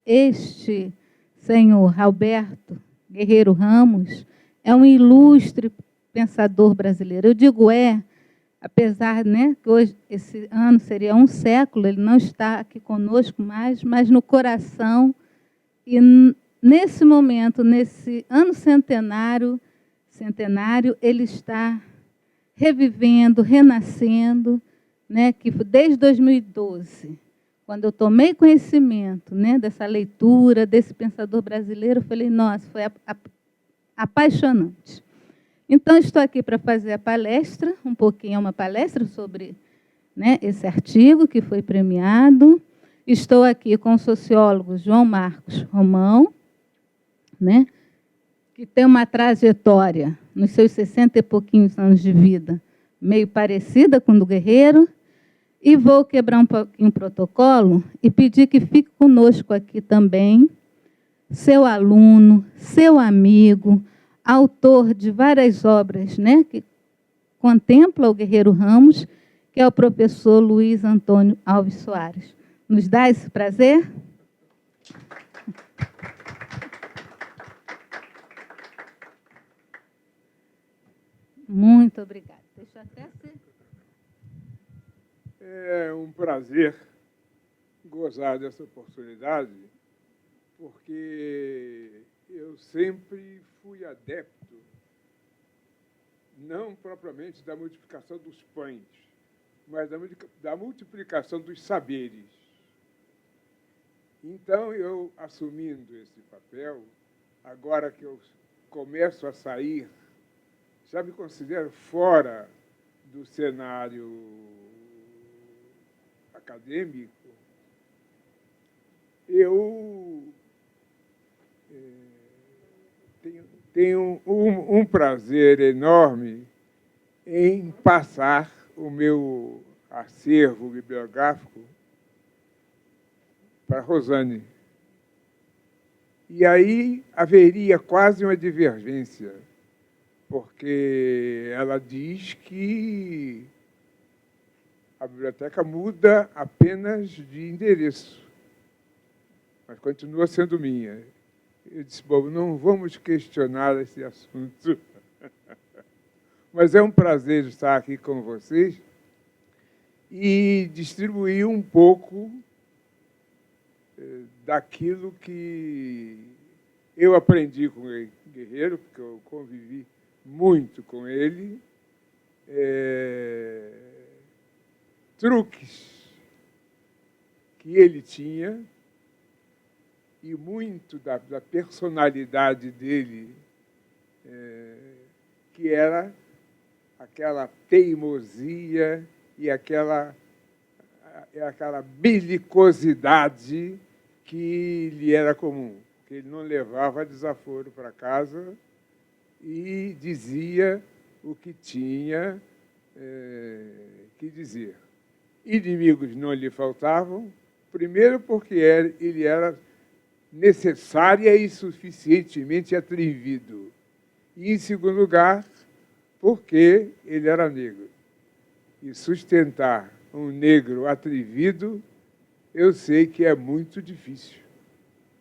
este senhor Alberto Guerreiro Ramos é um ilustre pensador brasileiro. Eu digo apesar, né, que hoje, esse ano seria um século, ele não está aqui conosco mais, mas no coração, e nesse momento, nesse ano centenário, ele está revivendo, renascendo, né, que desde 2012, quando eu tomei conhecimento, né, dessa leitura, desse pensador brasileiro, eu falei, nossa, foi apaixonante. Então, estou aqui para fazer a palestra, um pouquinho, uma palestra sobre, né, esse artigo que foi premiado. Estou aqui com o sociólogo João Marcos Romão, né, que tem uma trajetória, nos seus 60 e pouquinhos anos de vida, meio parecida com a do Guerreiro, e vou quebrar um pouquinho o protocolo e pedir que fique conosco aqui também, seu aluno, seu amigo, autor de várias obras, né, que contempla o Guerreiro Ramos, que é o professor Luiz Antônio Alves Soares. Nos dá esse prazer? Muito obrigada. Deixa eu até ser. É um prazer gozar dessa oportunidade, porque eu sempre fui adepto, não propriamente da multiplicação dos pães, mas da multiplicação dos saberes. Então, eu, assumindo esse papel, agora que eu começo a sair, já me considero fora do cenário acadêmico, eu tenho um prazer enorme em passar o meu acervo bibliográfico para a Rosane. E aí haveria quase uma divergência, porque ela diz que a biblioteca muda apenas de endereço, mas continua sendo minha. Eu disse, bom, não vamos questionar esse assunto, mas é um prazer estar aqui com vocês e distribuir um pouco daquilo que eu aprendi com o Guerreiro, porque eu convivi muito com ele, truques que ele tinha e muito da personalidade dele, que era aquela teimosia e aquela belicosidade que lhe era comum, que ele não levava desaforo para casa e dizia o que tinha que dizer. Inimigos não lhe faltavam, primeiro porque ele era necessária e suficientemente atrevido. E, em segundo lugar, porque ele era negro. E sustentar um negro atrevido, eu sei que é muito difícil.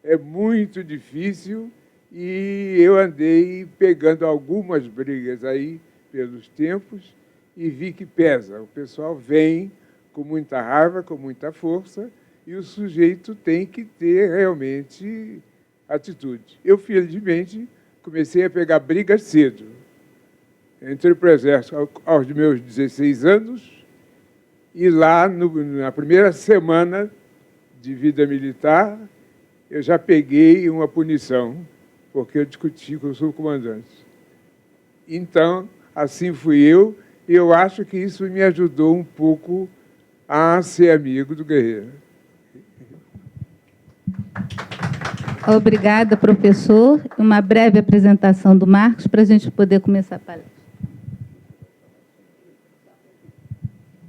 É muito difícil e eu andei pegando algumas brigas aí pelos tempos e vi que pesa. O pessoal vem com muita raiva, com muita força, e o sujeito tem que ter realmente atitude. Eu, felizmente, comecei a pegar brigas cedo. Entrei para o Exército aos meus 16 anos, e lá, na primeira semana de vida militar, eu já peguei uma punição, porque eu discuti com o subcomandante. Então, assim fui eu, e eu acho que isso me ajudou um pouco a ser amigo do Guerreiro. Obrigada, professor. Uma breve apresentação do Marcos para a gente poder começar a palestra.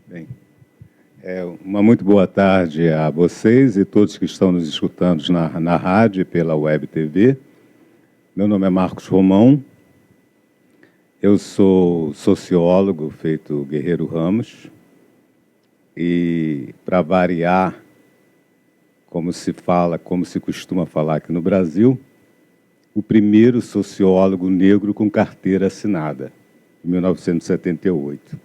Bem, uma muito boa tarde a vocês e todos que estão nos escutando na rádio e pela Web TV. Meu nome é Marcos Romão. Eu sou sociólogo, feito Guerreiro Ramos. E, para variar, como se fala, como se costuma falar aqui no Brasil, o primeiro sociólogo negro com carteira assinada, em 1978.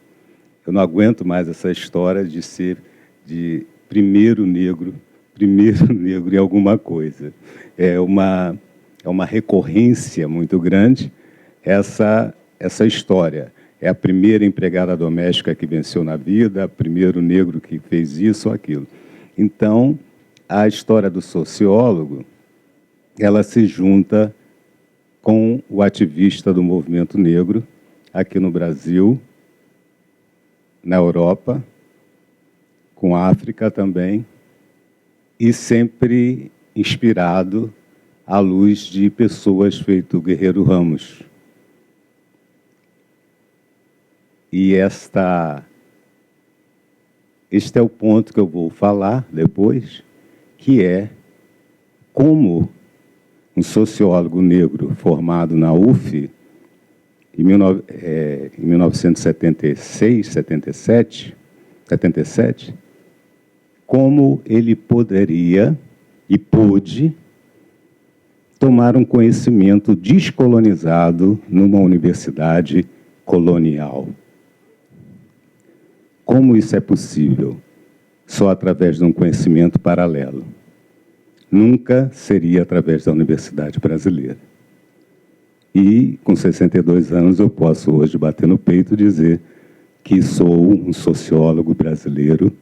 Eu não aguento mais essa história de ser de primeiro negro em alguma coisa. É uma recorrência muito grande essa história. É a primeira empregada doméstica que venceu na vida, o primeiro negro que fez isso ou aquilo. Então, a história do sociólogo, ela se junta com o ativista do movimento negro, aqui no Brasil, na Europa, com a África também, e sempre inspirado à luz de pessoas feito Guerreiro Ramos. E este é o ponto que eu vou falar depois, que é como um sociólogo negro formado na UF, em 1976, 77, como ele poderia e pôde tomar um conhecimento descolonizado numa universidade colonial. Como isso é possível? Só através de um conhecimento paralelo. Nunca seria através da Universidade Brasileira. E, com 62 anos, eu posso hoje bater no peito e dizer que sou um sociólogo brasileiro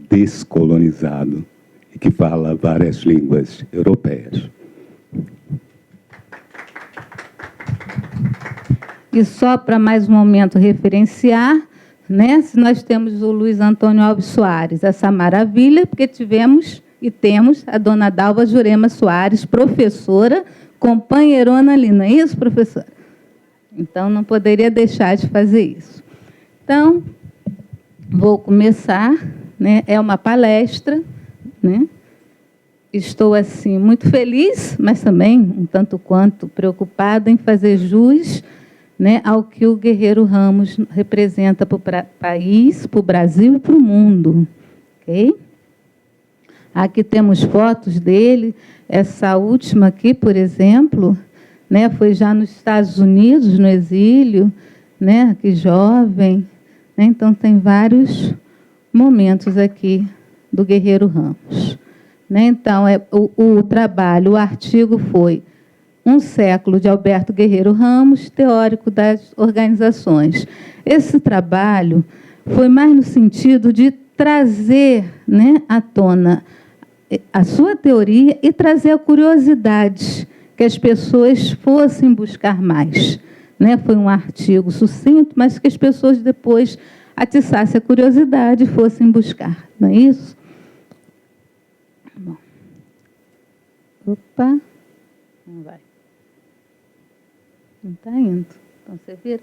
descolonizado e que fala várias línguas europeias. E só para mais um momento referenciar, né, se nós temos o Luiz Antônio Alves Soares, essa maravilha, porque tivemos e temos a dona Dalva Jurema Soares, professora, companheirona ali, não é isso, professora? Então, não poderia deixar de fazer isso. Então, vou começar, né? É uma palestra, né? Estou, assim, muito feliz, mas também um tanto quanto preocupada em fazer jus, né, ao que o Guerreiro Ramos representa para o país, para o Brasil e para o mundo. Ok? Aqui temos fotos dele. Essa última aqui, por exemplo, né, foi já nos Estados Unidos, no exílio, né, aqui jovem. Né, então, tem vários momentos aqui do Guerreiro Ramos. Né, então, o trabalho, o artigo foi Um Século de Alberto Guerreiro Ramos, teórico das organizações. Esse trabalho foi mais no sentido de trazer, né, à tona a sua teoria e trazer a curiosidade, que as pessoas fossem buscar mais. Né? Foi um artigo sucinto, mas que as pessoas depois atiçassem a curiosidade e fossem buscar. Não é isso? Bom. Opa. Não vai. Não está indo. Então, você vira?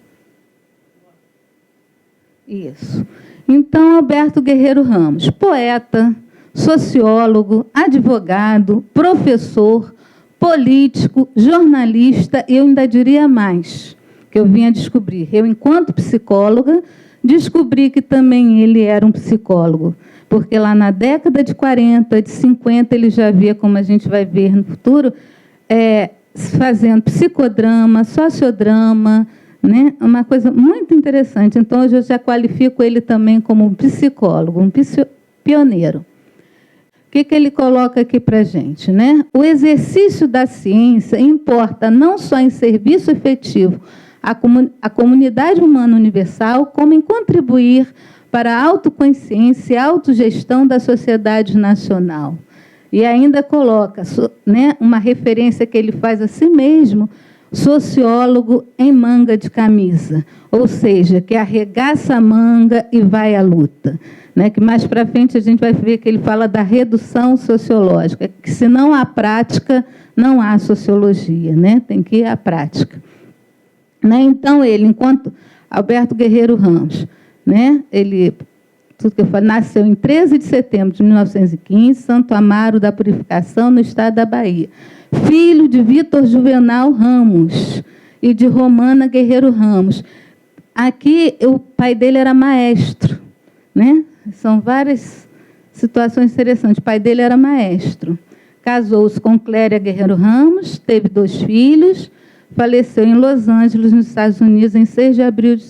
Isso. Então, Alberto Guerreiro Ramos, poeta, sociólogo, advogado, professor, político, jornalista, eu ainda diria mais, que eu vim a descobrir. Eu, enquanto psicóloga, descobri que também ele era um psicólogo, porque lá na década de 40, de 50, ele já havia, como a gente vai ver no futuro, fazendo psicodrama, sociodrama, né? Uma coisa muito interessante. Então, hoje eu já qualifico ele também como um psicólogo, um pioneiro. O que ele coloca aqui para a gente? Né? O exercício da ciência importa não só em serviço efetivo à comunidade humana universal, como em contribuir para a autoconsciência e autogestão da sociedade nacional. E ainda coloca, né, uma referência que ele faz a si mesmo, sociólogo em manga de camisa, ou seja, que arregaça a manga e vai à luta. Né, que mais para frente a gente vai ver que ele fala da redução sociológica, que se não há prática, não há sociologia, né? Tem que ir à prática. Né, então, ele, enquanto Alberto Guerreiro Ramos, né, ele, tudo que eu falo, nasceu em 13 de setembro de 1915, Santo Amaro da Purificação, no estado da Bahia. Filho de Vitor Juvenal Ramos e de Romana Guerreiro Ramos. Aqui, o pai dele era maestro, né? São várias situações interessantes. O pai dele era maestro. Casou-se com Cléria Guerreiro Ramos, teve 2 filhos, faleceu em Los Angeles, nos Estados Unidos, em 6 de abril de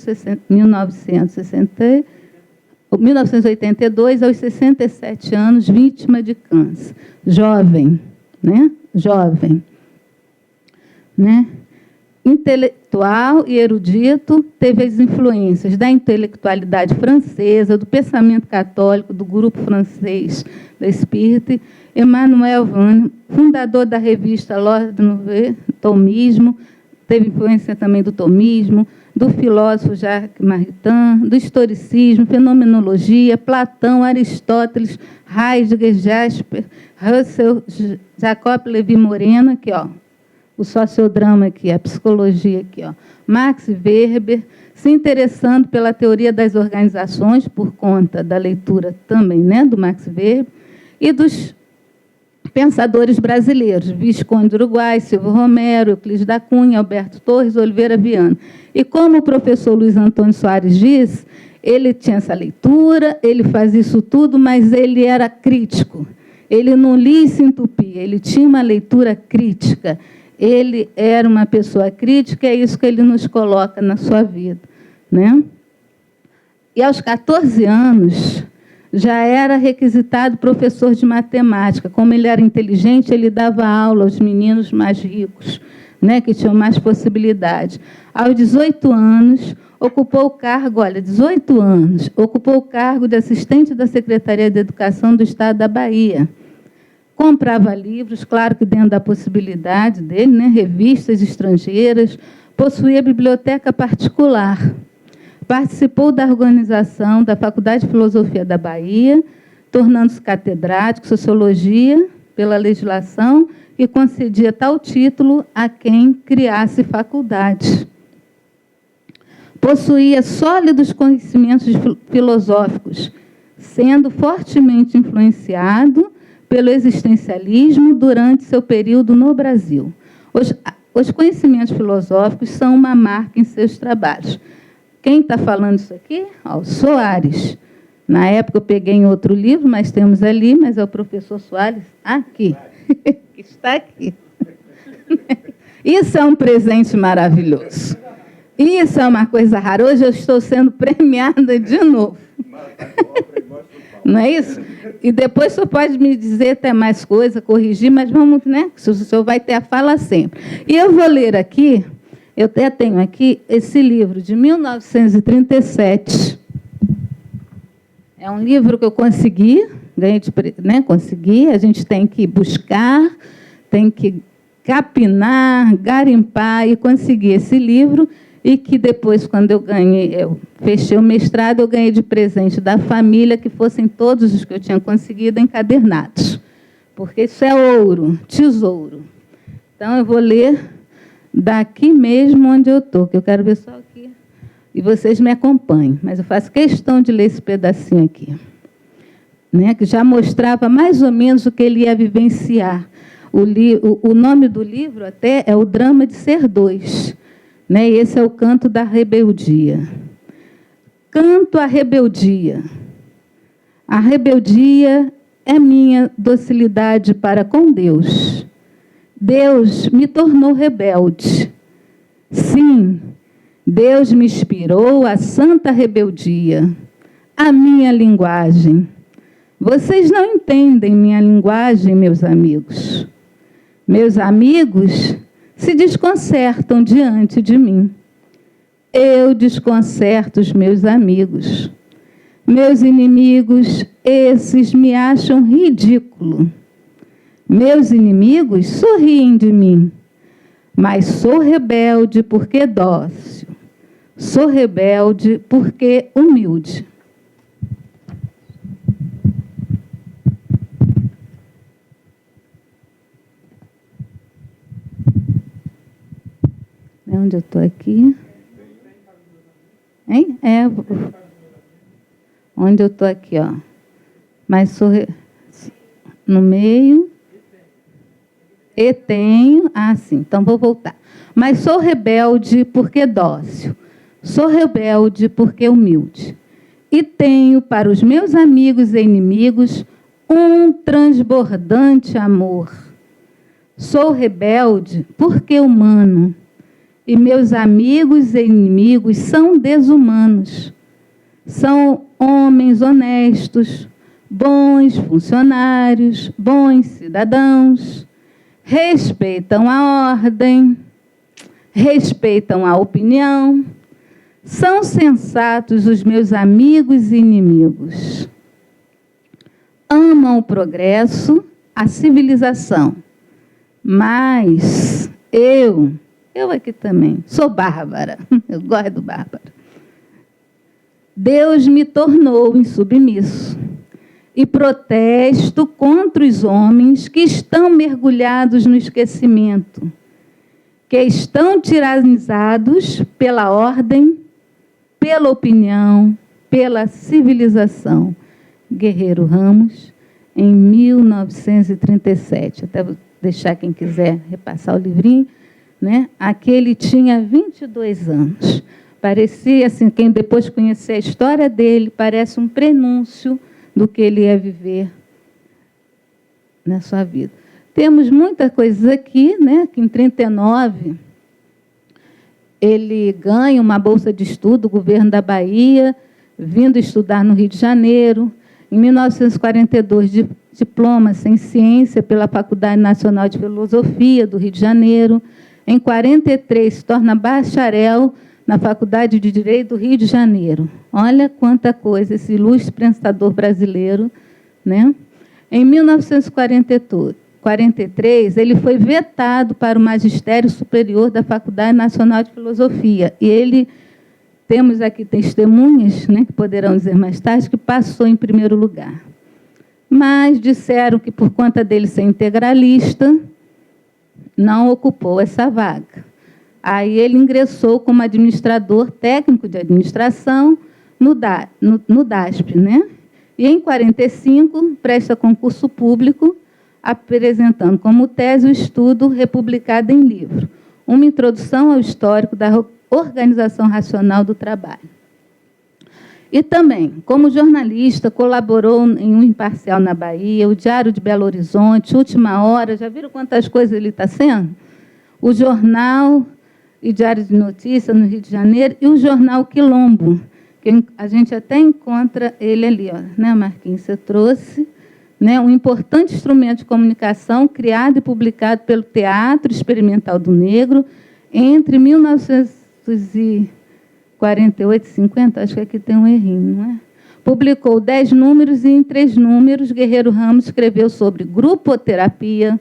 1982, aos 67 anos, vítima de câncer. Jovem, né? Jovem. Né? Intelectual e erudito, teve as influências da intelectualidade francesa, do pensamento católico, do grupo francês da Espírita, Emmanuel Vane, fundador da revista L'Ordre Nouveau, Tomismo, teve influência também do tomismo, do filósofo Jacques Maritain, do historicismo, fenomenologia, Platão, Aristóteles, Heidegger, Jasper, Russell, Jacob Levi Moreno, aqui, ó, o sociodrama aqui, a psicologia aqui, ó, Max Weber, se interessando pela teoria das organizações, por conta da leitura também, né, do Max Weber, e dos pensadores brasileiros, Visconde do Uruguai, Silvio Romero, Euclides da Cunha, Alberto Torres, Oliveira Viana. E como o professor Luiz Antônio Soares diz, ele tinha essa leitura, ele fazia isso tudo, mas ele era crítico. Ele não lia e se entupia, ele tinha uma leitura crítica. Ele era uma pessoa crítica, é isso que ele nos coloca na sua vida, né? E aos 14 anos, já era requisitado professor de matemática. Como ele era inteligente, ele dava aula aos meninos mais ricos, né, que tinham mais possibilidade. Aos 18 anos, ocupou o cargo, olha, 18 anos, ocupou o cargo de assistente da Secretaria de Educação do Estado da Bahia. Comprava livros, claro que dentro da possibilidade dele, né, revistas estrangeiras, possuía biblioteca particular. Participou da organização da Faculdade de Filosofia da Bahia, tornando-se catedrático de Sociologia pela legislação e concedia tal título a quem criasse faculdade. Possuía sólidos conhecimentos filosóficos, sendo fortemente influenciado pelo existencialismo durante seu período no Brasil. Os conhecimentos filosóficos são uma marca em seus trabalhos. Quem está falando isso aqui? O Soares. Na época eu peguei em outro livro, mas temos ali, mas é o professor Soares aqui, que está aqui. Isso é um presente maravilhoso. Isso é uma coisa rara. Hoje eu estou sendo premiada de novo. Não é isso? E depois o senhor pode me dizer até mais coisa, corrigir, mas vamos, né? O senhor vai ter a fala sempre. E eu vou ler aqui. Eu até tenho aqui esse livro de 1937. É um livro que eu consegui, ganhei de, né, consegui. A gente tem que buscar, tem que capinar, garimpar e conseguir esse livro. E que depois, quando eu fechei o mestrado, eu ganhei de presente da família, que fossem todos os que eu tinha conseguido encadernados. Porque isso é ouro, tesouro. Então, eu vou ler daqui mesmo onde eu estou, que eu quero ver só aqui. E vocês me acompanhem, mas eu faço questão de ler esse pedacinho aqui, né, que já mostrava mais ou menos o que ele ia vivenciar. O nome do livro até é O Drama de Ser Dois, né, e esse é o Canto da Rebeldia. Canto à rebeldia. A rebeldia é minha docilidade para com Deus. Deus me tornou rebelde. Sim, Deus me inspirou a santa rebeldia, a minha linguagem. Vocês não entendem minha linguagem, meus amigos. Meus amigos se desconcertam diante de mim. Eu desconcerto os meus amigos. Meus inimigos, esses me acham ridículo. Meus inimigos sorriem de mim, mas sou rebelde porque dócil. Sou rebelde porque humilde. Onde eu estou aqui? Hein? Onde eu estou aqui, ó. Mas sou no meio. E tenho. Ah, sim, então vou voltar. Mas sou rebelde porque dócil. Sou rebelde porque humilde. E tenho para os meus amigos e inimigos um transbordante amor. Sou rebelde porque humano, e meus amigos e inimigos são desumanos. São homens honestos, bons funcionários, bons cidadãos, respeitam a ordem, respeitam a opinião, são sensatos os meus amigos e inimigos. Amam o progresso, a civilização, mas eu aqui também, sou bárbara, eu gosto do bárbaro. Deus me tornou insubmisso e protesto contra os homens que estão mergulhados no esquecimento, que estão tiranizados pela ordem, pela opinião, pela civilização. Guerreiro Ramos, em 1937. Até vou deixar quem quiser repassar o livrinho. Né? Aqui ele tinha 22 anos. Parecia, assim, quem depois conhecer a história dele, parece um prenúncio do que ele ia viver na sua vida. Temos muitas coisas aqui, né? Que em 1939 ele ganha uma bolsa de estudo do governo da Bahia, vindo estudar no Rio de Janeiro. Em 1942, diploma-se em ciência pela Faculdade Nacional de Filosofia do Rio de Janeiro. Em 1943, se torna bacharel na Faculdade de Direito do Rio de Janeiro. Olha quanta coisa, esse ilustre pensador brasileiro. Né? Em 1943, ele foi vetado para o magistério superior da Faculdade Nacional de Filosofia. E ele, temos aqui testemunhas, né, que poderão dizer mais tarde, que passou em primeiro lugar. Mas disseram que, por conta dele ser integralista, não ocupou essa vaga. Aí ele ingressou como administrador técnico de administração no DASP, né? E em 1945 presta concurso público, apresentando como tese o estudo republicado em livro, Uma Introdução ao Histórico da Organização Racional do Trabalho. E também, como jornalista, colaborou em Um Imparcial na Bahia, o Diário de Belo Horizonte, Última Hora, já viram quantas coisas ele está sendo? O Jornal e Diário de Notícias no Rio de Janeiro e o Jornal Quilombo, que a gente até encontra ele ali, ó, né, Marquinhos? Você trouxe, né, um importante instrumento de comunicação criado e publicado pelo Teatro Experimental do Negro entre 1948 e 50, acho que aqui tem um errinho, não é? Publicou 10 números e, em 3 números, Guerreiro Ramos escreveu sobre grupoterapia,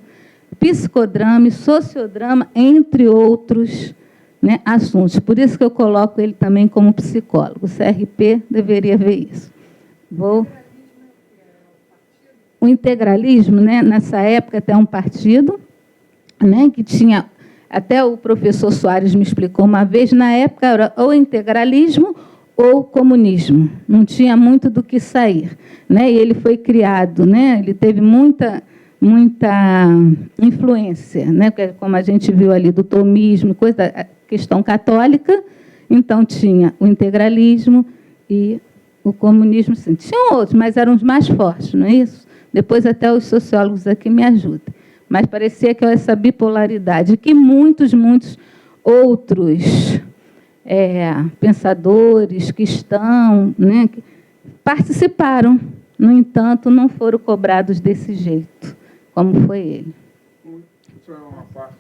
psicodrama e sociodrama, entre outros, né, assuntos. Por isso que eu coloco ele também como psicólogo. O CRP deveria ver isso. O integralismo, né, nessa época, até um partido, né, que tinha... Até o professor Soares me explicou uma vez, na época era ou integralismo ou comunismo. Não tinha muito do que sair. Né? E ele foi criado, né? Ele teve muita influência, né? Como a gente viu ali, do tomismo, a questão católica. Então, tinha o integralismo e o comunismo. Sim. Tinham outros, mas eram os mais fortes, não é isso? Depois até os sociólogos aqui me ajudam. Mas parecia que essa bipolaridade, que muitos outros pensadores que estão, né, que participaram, no entanto, não foram cobrados desse jeito, como foi ele. Só uma parte.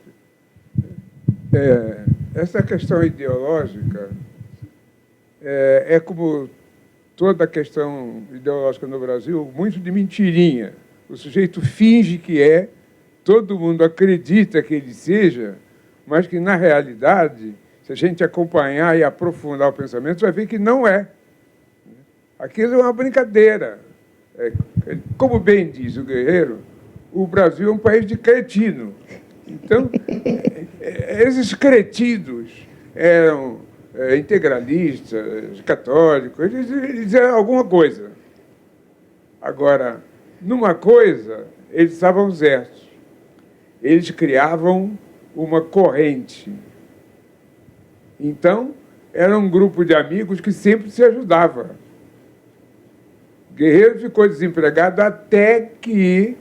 Essa questão ideológica é como toda a questão ideológica no Brasil, muito de mentirinha. O sujeito finge que é, todo mundo acredita que ele seja, mas que, na realidade, se a gente acompanhar e aprofundar o pensamento, vai ver que não é. Aquilo é uma brincadeira. Como bem diz o Guerreiro, o Brasil é um país de cretino. Então, esses cretinos eram integralistas, católicos, eles eram alguma coisa. Agora, numa coisa, eles estavam certos. Eles criavam uma corrente. Então, era um grupo de amigos que sempre se ajudava. Guerreiro ficou desempregado até que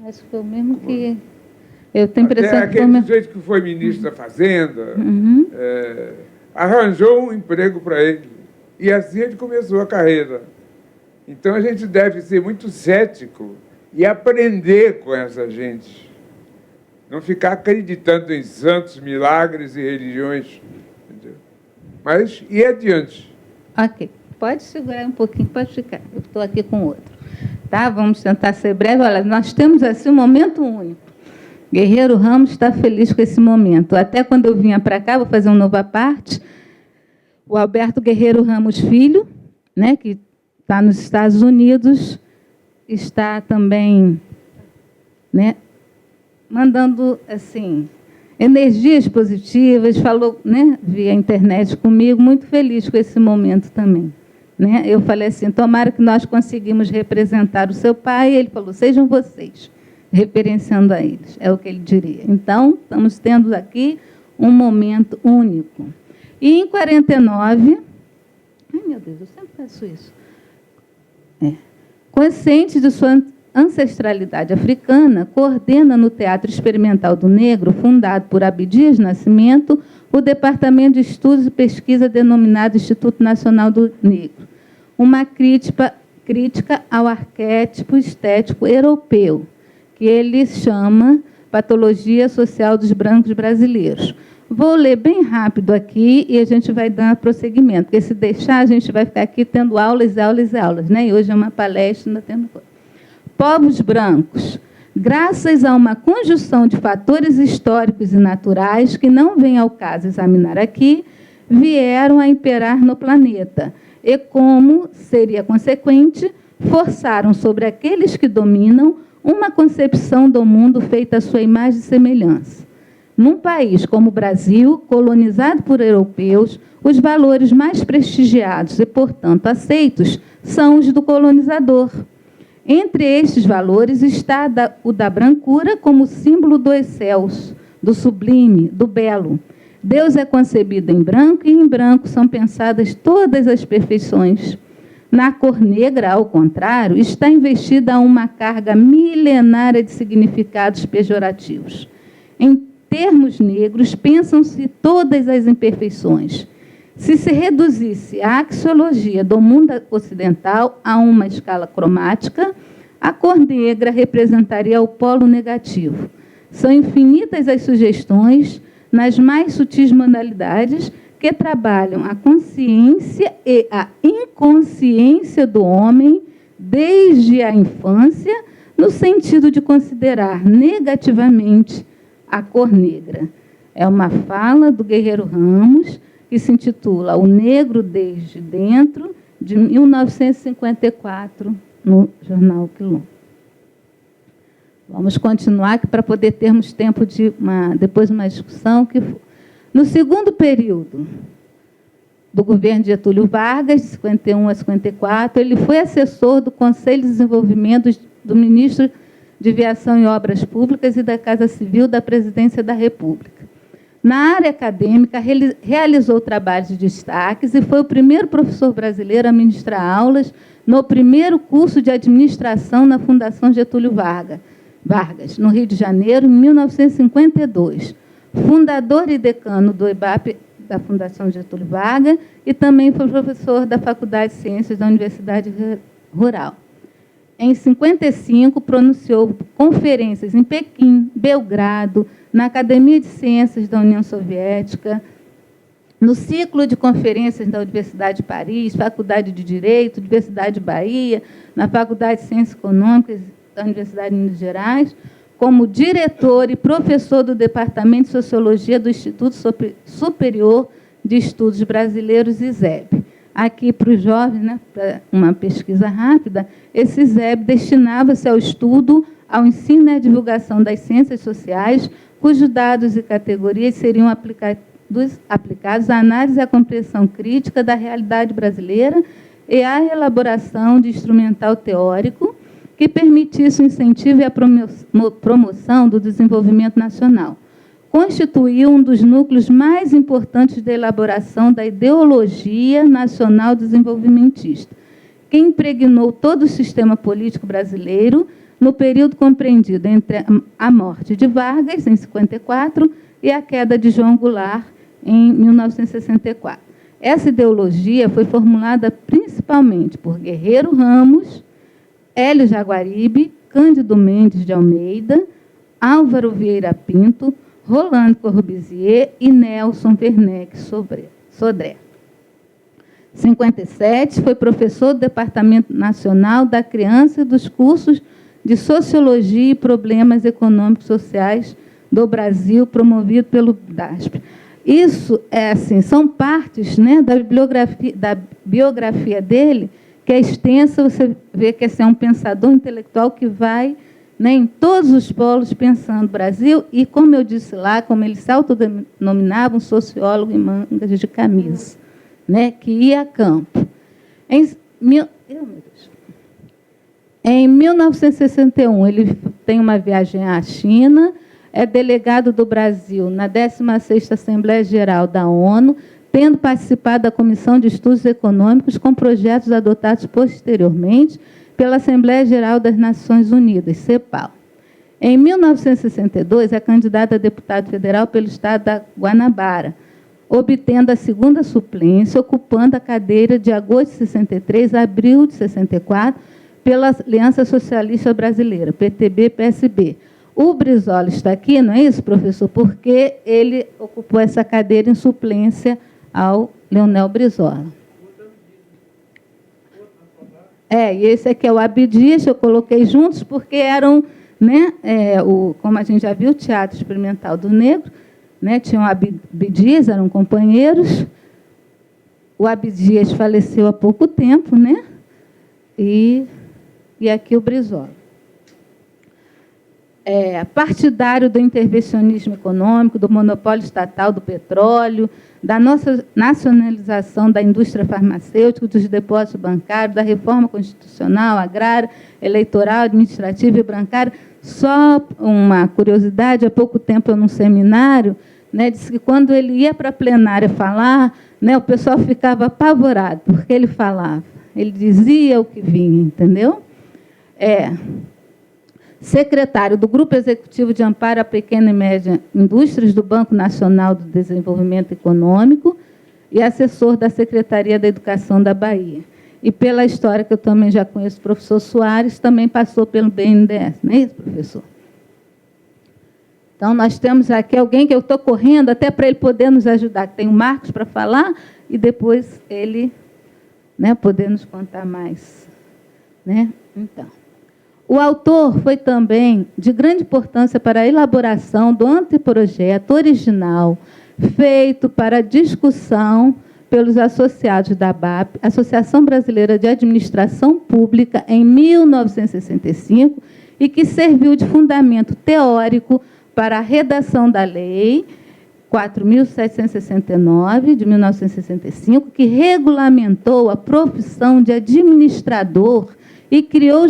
Acho que foi o mesmo que... Eu tenho impressão até aquele sujeito que foi ministro da Fazenda, arranjou um emprego para ele. E assim ele começou a carreira. Então a gente deve ser muito cético e aprender com essa gente. Não ficar acreditando em santos, milagres e religiões. Entendeu? Mas ir adiante. Ok. Pode segurar um pouquinho, pode ficar. Eu estou aqui com outro. Tá? Vamos tentar ser breve. Olha, nós temos assim um momento único. Guerreiro Ramos está feliz com esse momento. Até quando eu vinha para cá, vou fazer uma nova parte, o Alberto Guerreiro Ramos Filho, né, que está nos Estados Unidos, está também, né, mandando assim, energias positivas, falou, né, via internet comigo, muito feliz com esse momento também. Né? Eu falei assim, tomara que nós conseguimos representar o seu pai, e ele falou, sejam vocês, referenciando a eles, é o que ele diria. Então, estamos tendo aqui um momento único. E em 49, ai meu Deus, eu sempre faço isso, consciente de sua ancestralidade africana, coordena no Teatro Experimental do Negro, fundado por Abdias Nascimento, o Departamento de Estudos e Pesquisa denominado Instituto Nacional do Negro, uma crítica ao arquétipo estético europeu, que ele chama Patologia Social dos Brancos Brasileiros. Vou ler bem rápido aqui e a gente vai dar prosseguimento, porque se deixar, a gente vai ficar aqui tendo aulas, aulas e aulas, né? E hoje é uma palestra, ainda temos coisa. Povos brancos, graças a uma conjunção de fatores históricos e naturais que não vem ao caso examinar aqui, vieram a imperar no planeta e, como seria consequente, forçaram sobre aqueles que dominam uma concepção do mundo feita à sua imagem e semelhança. Num país como o Brasil, colonizado por europeus, os valores mais prestigiados e, portanto, aceitos são os do colonizador. Entre estes valores está o da brancura como símbolo do excelso, do sublime, do belo. Deus é concebido em branco e em branco são pensadas todas as perfeições. Na cor negra, ao contrário, está investida uma carga milenária de significados pejorativos. Em termos negros, pensam-se todas as imperfeições. Se reduzisse a axiologia do mundo ocidental a uma escala cromática, a cor negra representaria o polo negativo. São infinitas as sugestões, nas mais sutis modalidades, que trabalham a consciência e a inconsciência do homem desde a infância, no sentido de considerar negativamente a cor negra. É uma fala do Guerreiro Ramos, que se intitula O Negro Desde Dentro, de 1954, no jornal Quilombo. Vamos continuar, para poder termos tempo de depois uma discussão. No segundo período do governo de Getúlio Vargas, de 51 a 54, ele foi assessor do Conselho de Desenvolvimento do ministro de Viação e Obras Públicas e da Casa Civil da Presidência da República. Na área acadêmica, realizou trabalhos de destaques e foi o primeiro professor brasileiro a ministrar aulas no primeiro curso de administração na Fundação Getúlio Vargas, no Rio de Janeiro, em 1952. Fundador e decano do IBAP da Fundação Getúlio Vargas e também foi professor da Faculdade de Ciências da Universidade Rural. Em 55, pronunciou conferências em Pequim, Belgrado, na Academia de Ciências da União Soviética, no ciclo de conferências da Universidade de Paris, Faculdade de Direito, Universidade de Bahia, na Faculdade de Ciências Econômicas da Universidade de Minas Gerais, como diretor e professor do Departamento de Sociologia do Instituto Superior de Estudos Brasileiros, ISEB. Aqui, para os jovens, né, para uma pesquisa rápida, esse ISEB destinava-se ao estudo, ao ensino e à divulgação das ciências sociais, cujos dados e categorias seriam aplicados à análise e à compreensão crítica da realidade brasileira e à elaboração de instrumental teórico que permitisse o incentivo e a promoção do desenvolvimento nacional. constituiu um dos núcleos mais importantes da elaboração da ideologia nacional desenvolvimentista, que impregnou todo o sistema político brasileiro no período compreendido entre a morte de Vargas, em 1954, e a queda de João Goulart, em 1964. Essa ideologia foi formulada principalmente por Guerreiro Ramos, Hélio Jaguaribe, Cândido Mendes de Almeida, Álvaro Vieira Pinto, Roland Corbusier e Nelson Werneck Sodré. Em 1957, foi professor do Departamento Nacional da Criança e dos cursos de Sociologia e Problemas Econômicos e Sociais do Brasil, promovido pelo DASP. Isso assim, são partes, né, da biografia dele, que é extensa. Você vê que esse é um pensador intelectual que vai, né, em todos os polos pensando o Brasil, e, como eu disse lá, como ele se autodenominava, um sociólogo em mangas de camisa, né, que ia a campo. Em 1961, ele tem uma viagem à China, é delegado do Brasil na 16ª Assembleia Geral da ONU, tendo participado da Comissão de Estudos Econômicos com projetos adotados posteriormente pela Assembleia Geral das Nações Unidas, CEPAL. Em 1962, é candidato a deputado federal pelo estado da Guanabara, obtendo a 2ª suplência, ocupando a cadeira de agosto de 63 a abril de 64, pela Aliança Socialista Brasileira, PTB-PSB. O Brizola está aqui, não é isso, professor? Porque ele ocupou essa cadeira em suplência ao Leonel Brizola. E esse aqui é o Abdias, eu coloquei juntos porque eram, né, como a gente já viu, o Teatro Experimental do Negro, né, tinham Abdias, eram companheiros. O Abdias faleceu há pouco tempo, né? E aqui o Brizola. Partidário do intervencionismo econômico, do monopólio estatal do petróleo, da nossa nacionalização da indústria farmacêutica, dos depósitos bancários, da reforma constitucional, agrária, eleitoral, administrativa e bancária. Só uma curiosidade, há pouco tempo, eu num seminário, né, disse que quando ele ia para a plenária falar, né, o pessoal ficava apavorado, porque ele falava. Ele dizia o que vinha, entendeu? Secretário do Grupo Executivo de Amparo à Pequena e Média Indústrias do Banco Nacional do Desenvolvimento Econômico e assessor da Secretaria da Educação da Bahia. E, pela história que eu também já conheço, o professor Soares também passou pelo BNDES, não é isso, professor? Então, nós temos aqui alguém que eu estou correndo até para ele poder nos ajudar, que tem o Marcos para falar, e depois ele, né, poder nos contar mais. Né? Então, o autor foi também de grande importância para a elaboração do anteprojeto original feito para discussão pelos associados da ABAP, Associação Brasileira de Administração Pública, em 1965, e que serviu de fundamento teórico para a redação da Lei 4.769, de 1965, que regulamentou a profissão de administrador e criou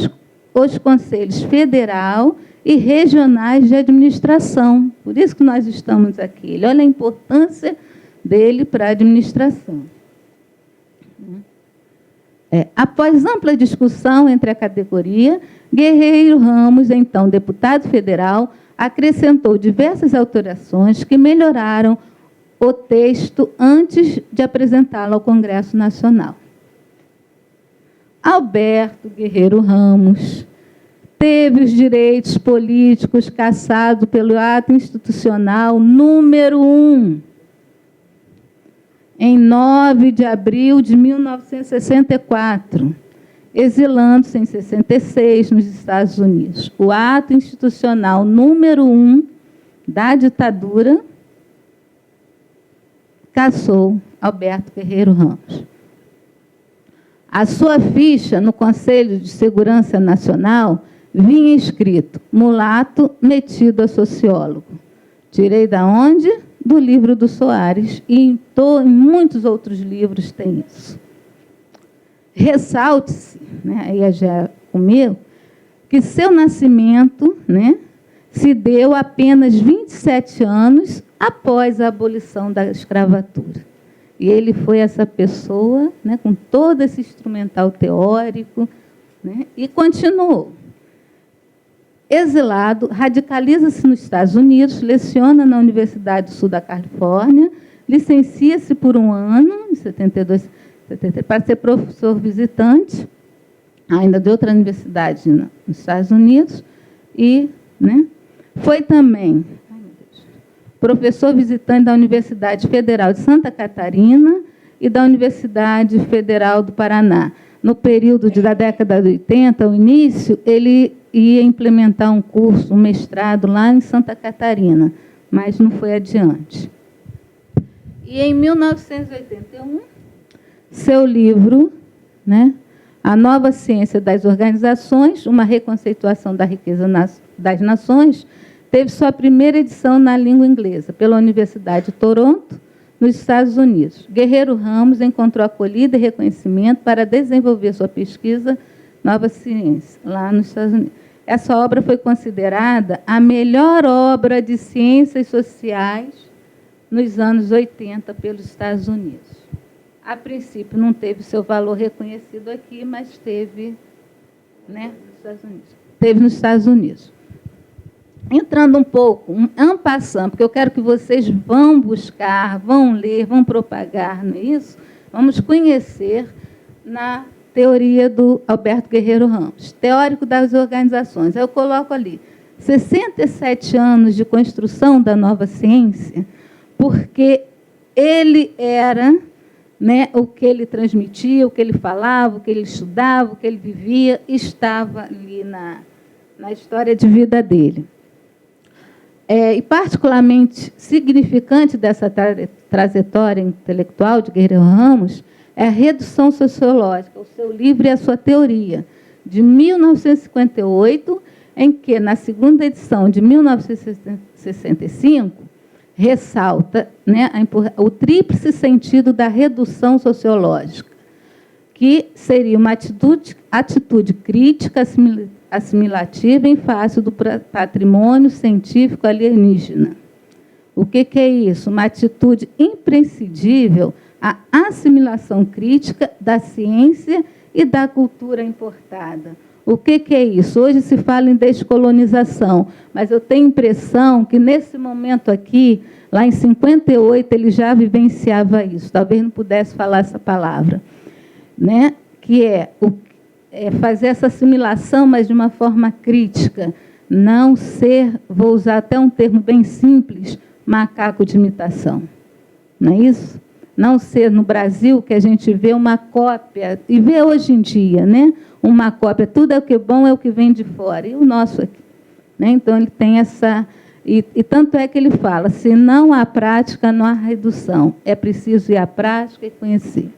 os conselhos federal e regionais de administração. Por isso que nós estamos aqui. Olha a importância dele para a administração. Após ampla discussão entre a categoria, Guerreiro Ramos, então deputado federal, acrescentou diversas alterações que melhoraram o texto antes de apresentá-lo ao Congresso Nacional. Alberto Guerreiro Ramos teve os direitos políticos cassados pelo ato institucional número 1, em 9 de abril de 1964, exilando-se em 66 nos Estados Unidos. O ato institucional número 1 da ditadura cassou Alberto Guerreiro Ramos. A sua ficha no Conselho de Segurança Nacional vinha escrito: mulato metido a sociólogo. Tirei da onde? Do livro do Soares, e em muitos outros livros tem isso. Ressalte-se, né, aí já é o meu, que seu nascimento, né, se deu apenas 27 anos após a abolição da escravatura. E ele foi essa pessoa, né, com todo esse instrumental teórico, né, e continuou. Exilado, radicaliza-se nos Estados Unidos, leciona na Universidade do Sul da Califórnia, licencia-se por um ano, em 72, 73, para ser professor visitante, ainda de outra universidade nos Estados Unidos, e, né, foi também professor visitante da Universidade Federal de Santa Catarina e da Universidade Federal do Paraná. No período da década de 80, o início, ele ia implementar um curso, um mestrado lá em Santa Catarina, mas não foi adiante. E em 1981, seu livro, né, A Nova Ciência das Organizações, uma reconceituação da riqueza das nações, teve sua primeira edição na língua inglesa, pela Universidade de Toronto, nos Estados Unidos. Guerreiro Ramos encontrou acolhida e reconhecimento para desenvolver sua pesquisa Nova Ciência, lá nos Estados Unidos. Essa obra foi considerada a melhor obra de ciências sociais nos anos 80 pelos Estados Unidos. A princípio não teve seu valor reconhecido aqui, mas teve, né, nos Estados Unidos. Teve nos Estados Unidos. Entrando um pouco, en passant, porque eu quero que vocês vão buscar, vão ler, vão propagar, não é isso? Vamos conhecer na teoria do Alberto Guerreiro Ramos, teórico das organizações. Eu coloco ali 67 anos de construção da nova ciência, porque ele era, né, o que ele transmitia, o que ele falava, o que ele estudava, o que ele vivia, estava ali na história de vida dele. E particularmente significante dessa trajetória intelectual de Guerreiro Ramos é a Redução Sociológica, o seu livro e a sua teoria, de 1958, em que, na segunda edição de 1965, ressalta, né, o tríplice sentido da redução sociológica, que seria uma atitude crítica, assimilativa em face do patrimônio científico alienígena. O que é isso? Uma atitude imprescindível à assimilação crítica da ciência e da cultura importada. O que é isso? Hoje se fala em descolonização, mas eu tenho a impressão que, nesse momento aqui, lá em 58, ele já vivenciava isso. Talvez não pudesse falar essa palavra, né? Que é fazer essa assimilação, mas de uma forma crítica. Não ser, vou usar até um termo bem simples, macaco de imitação. Não é isso? Não ser, no Brasil, que a gente vê uma cópia, e vê hoje em dia, né? Uma cópia, tudo é o que é bom, é o que vem de fora. E o nosso aqui. Né? Então, ele tem essa... E tanto é que ele fala, se não há prática, não há redução. É preciso ir à prática e conhecer.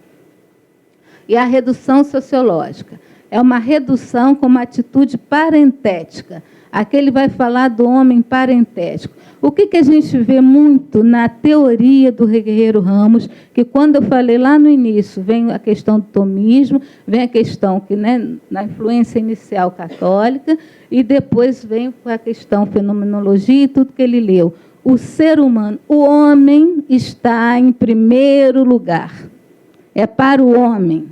E a redução sociológica é uma redução com uma atitude parentética. Aqui ele vai falar do homem parentético. O que a gente vê muito na teoria do Guerreiro Ramos, que quando eu falei lá no início, vem a questão do tomismo, vem a questão que, né, na influência inicial católica, e depois vem a questão fenomenologia e tudo que ele leu. O ser humano, o homem está em primeiro lugar. É para o homem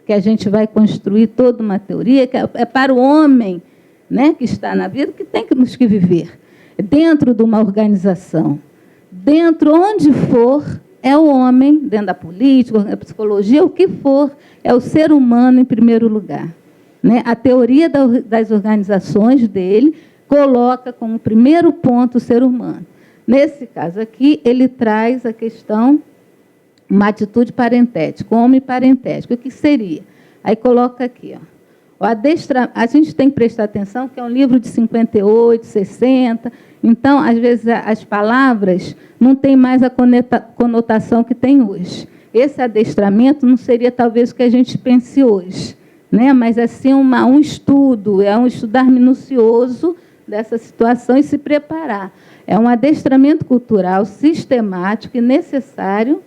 que a gente vai construir toda uma teoria, que é para o homem, né, que está na vida, que temos que viver. Dentro de uma organização, dentro onde for, é o homem, dentro da política, da psicologia, o que for, é o ser humano em primeiro lugar. Né? A teoria das organizações dele coloca como primeiro ponto o ser humano. Nesse caso aqui, ele traz a questão, uma atitude parentética, homem parentético. O que seria? Aí coloca aqui, ó. A gente tem que prestar atenção que é um livro de 58, 60, então, às vezes, as palavras não têm mais a conotação que tem hoje. Esse adestramento não seria, talvez, o que a gente pense hoje, né? Mas, assim, um estudo, é um estudar minucioso dessa situação e se preparar. É um adestramento cultural sistemático e necessário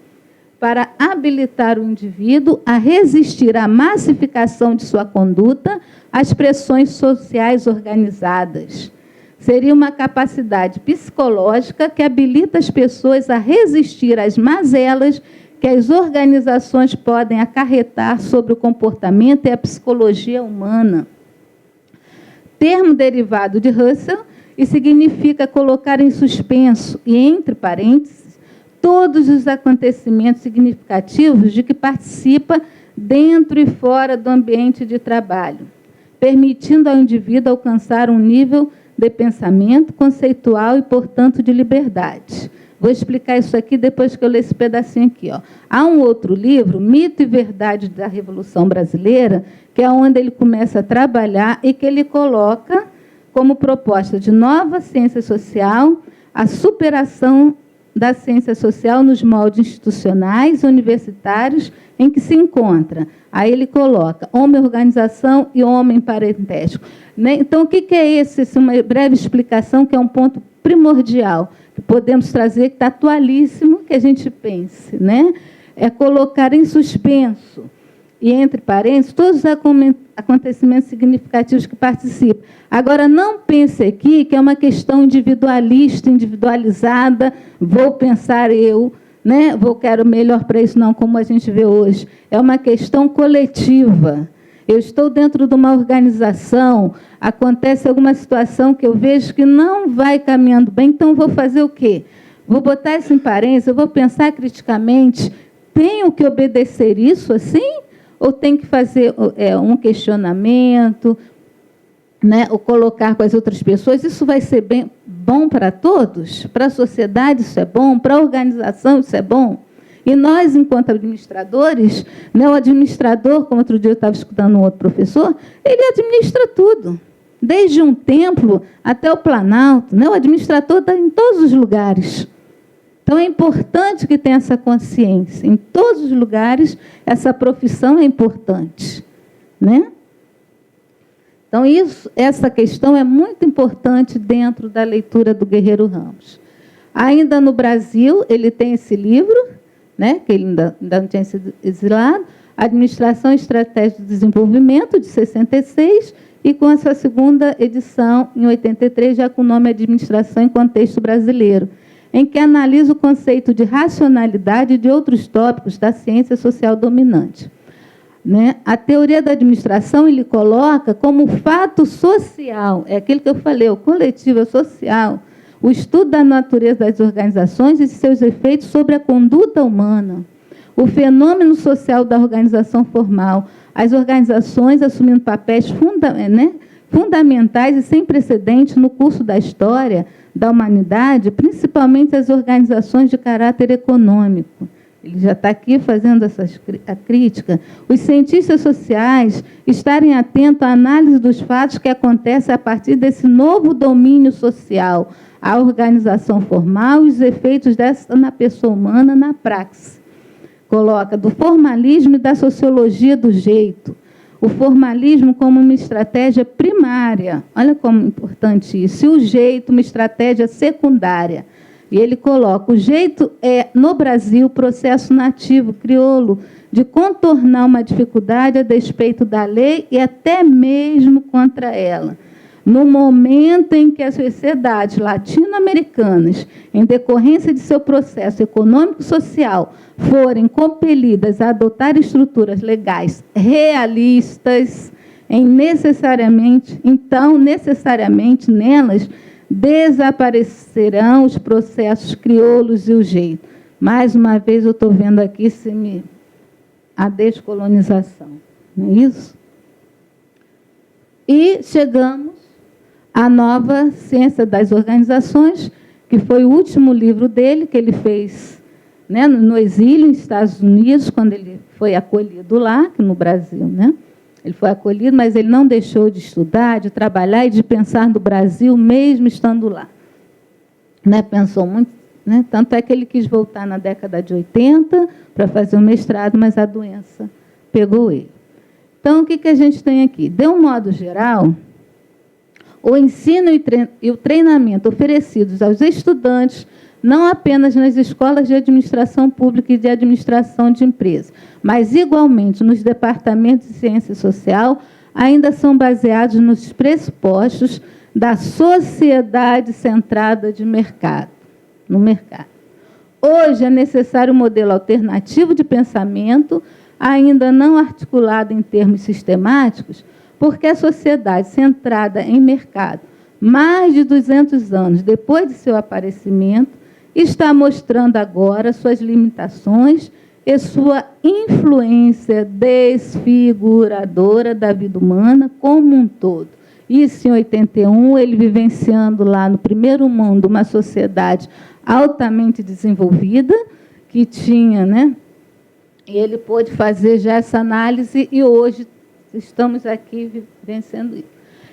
para habilitar o indivíduo a resistir à massificação de sua conduta às pressões sociais organizadas, seria uma capacidade psicológica que habilita as pessoas a resistir às mazelas que as organizações podem acarretar sobre o comportamento e a psicologia humana. Termo derivado de Russell e significa colocar em suspenso e, entre parênteses, todos os acontecimentos significativos de que participa dentro e fora do ambiente de trabalho, permitindo ao indivíduo alcançar um nível de pensamento conceitual e, portanto, de liberdade. Vou explicar isso aqui depois que eu ler esse pedacinho aqui. Ó. Há um outro livro, Mito e Verdade da Revolução Brasileira, que é onde ele começa a trabalhar e que ele coloca como proposta de nova ciência social a superação da ciência social nos moldes institucionais, universitários, em que se encontra. Aí ele coloca homem-organização e homem-parentéstico. Então, o que é esse? Uma breve explicação, que é um ponto primordial, que podemos trazer, que está atualíssimo, que a gente pense. Né? É colocar em suspenso, e entre parênteses, todos os acontecimentos significativos que participam. Agora, não pense aqui que é uma questão individualista, individualizada, vou pensar eu, né? Quero melhor para isso, não, como a gente vê hoje. É uma questão coletiva. Eu estou dentro de uma organização, acontece alguma situação que eu vejo que não vai caminhando bem, então vou fazer o quê? Vou botar isso em parênteses, eu vou pensar criticamente, tenho que obedecer isso assim? Ou tem que fazer um questionamento, né, ou colocar com as outras pessoas? Isso vai ser bom para todos? Para a sociedade isso é bom? Para a organização isso é bom? E nós, enquanto administradores, né, o administrador, como outro dia eu estava escutando um outro professor, ele administra tudo, desde um templo até o Planalto, né, o administrador está em todos os lugares. Então, é importante que tenha essa consciência. Em todos os lugares, essa profissão é importante. Né? Então, essa questão é muito importante dentro da leitura do Guerreiro Ramos. Ainda no Brasil, ele tem esse livro, né, que ele ainda não tinha sido exilado, Administração e Estratégia de Desenvolvimento, de 66, e com a sua segunda edição, em 83, já com o nome Administração em Contexto Brasileiro, em que analisa o conceito de racionalidade e de outros tópicos da ciência social dominante. Né? A teoria da administração ele coloca como fato social, é aquilo que eu falei, o coletivo, o social, o estudo da natureza das organizações e de seus efeitos sobre a conduta humana, o fenômeno social da organização formal, as organizações assumindo papéis fundamentais e sem precedentes no curso da história da humanidade, principalmente as organizações de caráter econômico. Ele já está aqui fazendo a crítica. Os cientistas sociais estarem atentos à análise dos fatos que acontecem a partir desse novo domínio social, a organização formal e os efeitos dessa na pessoa humana na praxe. Coloca do formalismo e da sociologia do jeito. O formalismo como uma estratégia primária. Olha como é importante isso. E o jeito, uma estratégia secundária. E ele coloca, o jeito é, no Brasil, processo nativo, crioulo, de contornar uma dificuldade a despeito da lei e até mesmo contra ela. No momento em que as sociedades latino-americanas, em decorrência de seu processo econômico-social, forem compelidas a adotar estruturas legais realistas, então, necessariamente nelas, desaparecerão os processos crioulos e o jeito. Mais uma vez, eu estou vendo aqui a descolonização. Não é isso? E chegamos à nova ciência das organizações, que foi o último livro dele, que ele fez, né, no exílio, nos Estados Unidos, quando ele foi acolhido lá, no Brasil. Né? Ele foi acolhido, mas ele não deixou de estudar, de trabalhar e de pensar no Brasil, mesmo estando lá. Né? Pensou muito, né? Tanto é que ele quis voltar na década de 80 para fazer um mestrado, mas a doença pegou ele. Então, o que a gente tem aqui? De um modo geral, o ensino e o treinamento oferecidos aos estudantes, não apenas nas escolas de administração pública e de administração de empresas, mas igualmente nos departamentos de ciência social, ainda são baseados nos pressupostos da sociedade centrada no mercado. Hoje é necessário um modelo alternativo de pensamento, ainda não articulado em termos sistemáticos, porque a sociedade centrada em mercado, mais de 200 anos depois de seu aparecimento, está mostrando agora suas limitações e sua influência desfiguradora da vida humana como um todo. Isso em 81, ele vivenciando lá no primeiro mundo uma sociedade altamente desenvolvida, que tinha, né? E ele pôde fazer já essa análise e hoje estamos aqui vivenciando isso.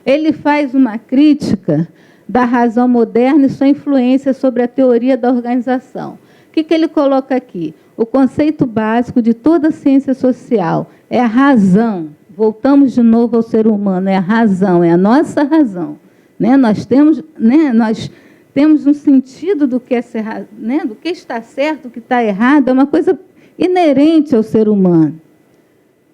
Ele faz uma crítica da razão moderna e sua influência sobre a teoria da organização. O que ele coloca aqui? O conceito básico de toda ciência social é a razão. Voltamos de novo ao ser humano, é a razão, é a nossa razão. Né? Nós temos um sentido do que é ser, né? Do que está certo, do que está errado, é uma coisa inerente ao ser humano.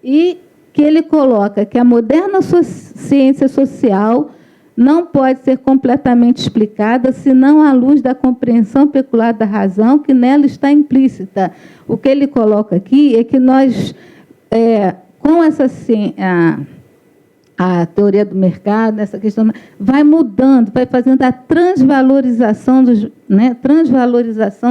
E que ele coloca que a moderna ciência social não pode ser completamente explicada senão à luz da compreensão peculiar da razão que nela está implícita. O que ele coloca aqui é que nós, com essa a teoria do mercado, essa questão, vai mudando, vai fazendo a transvalorização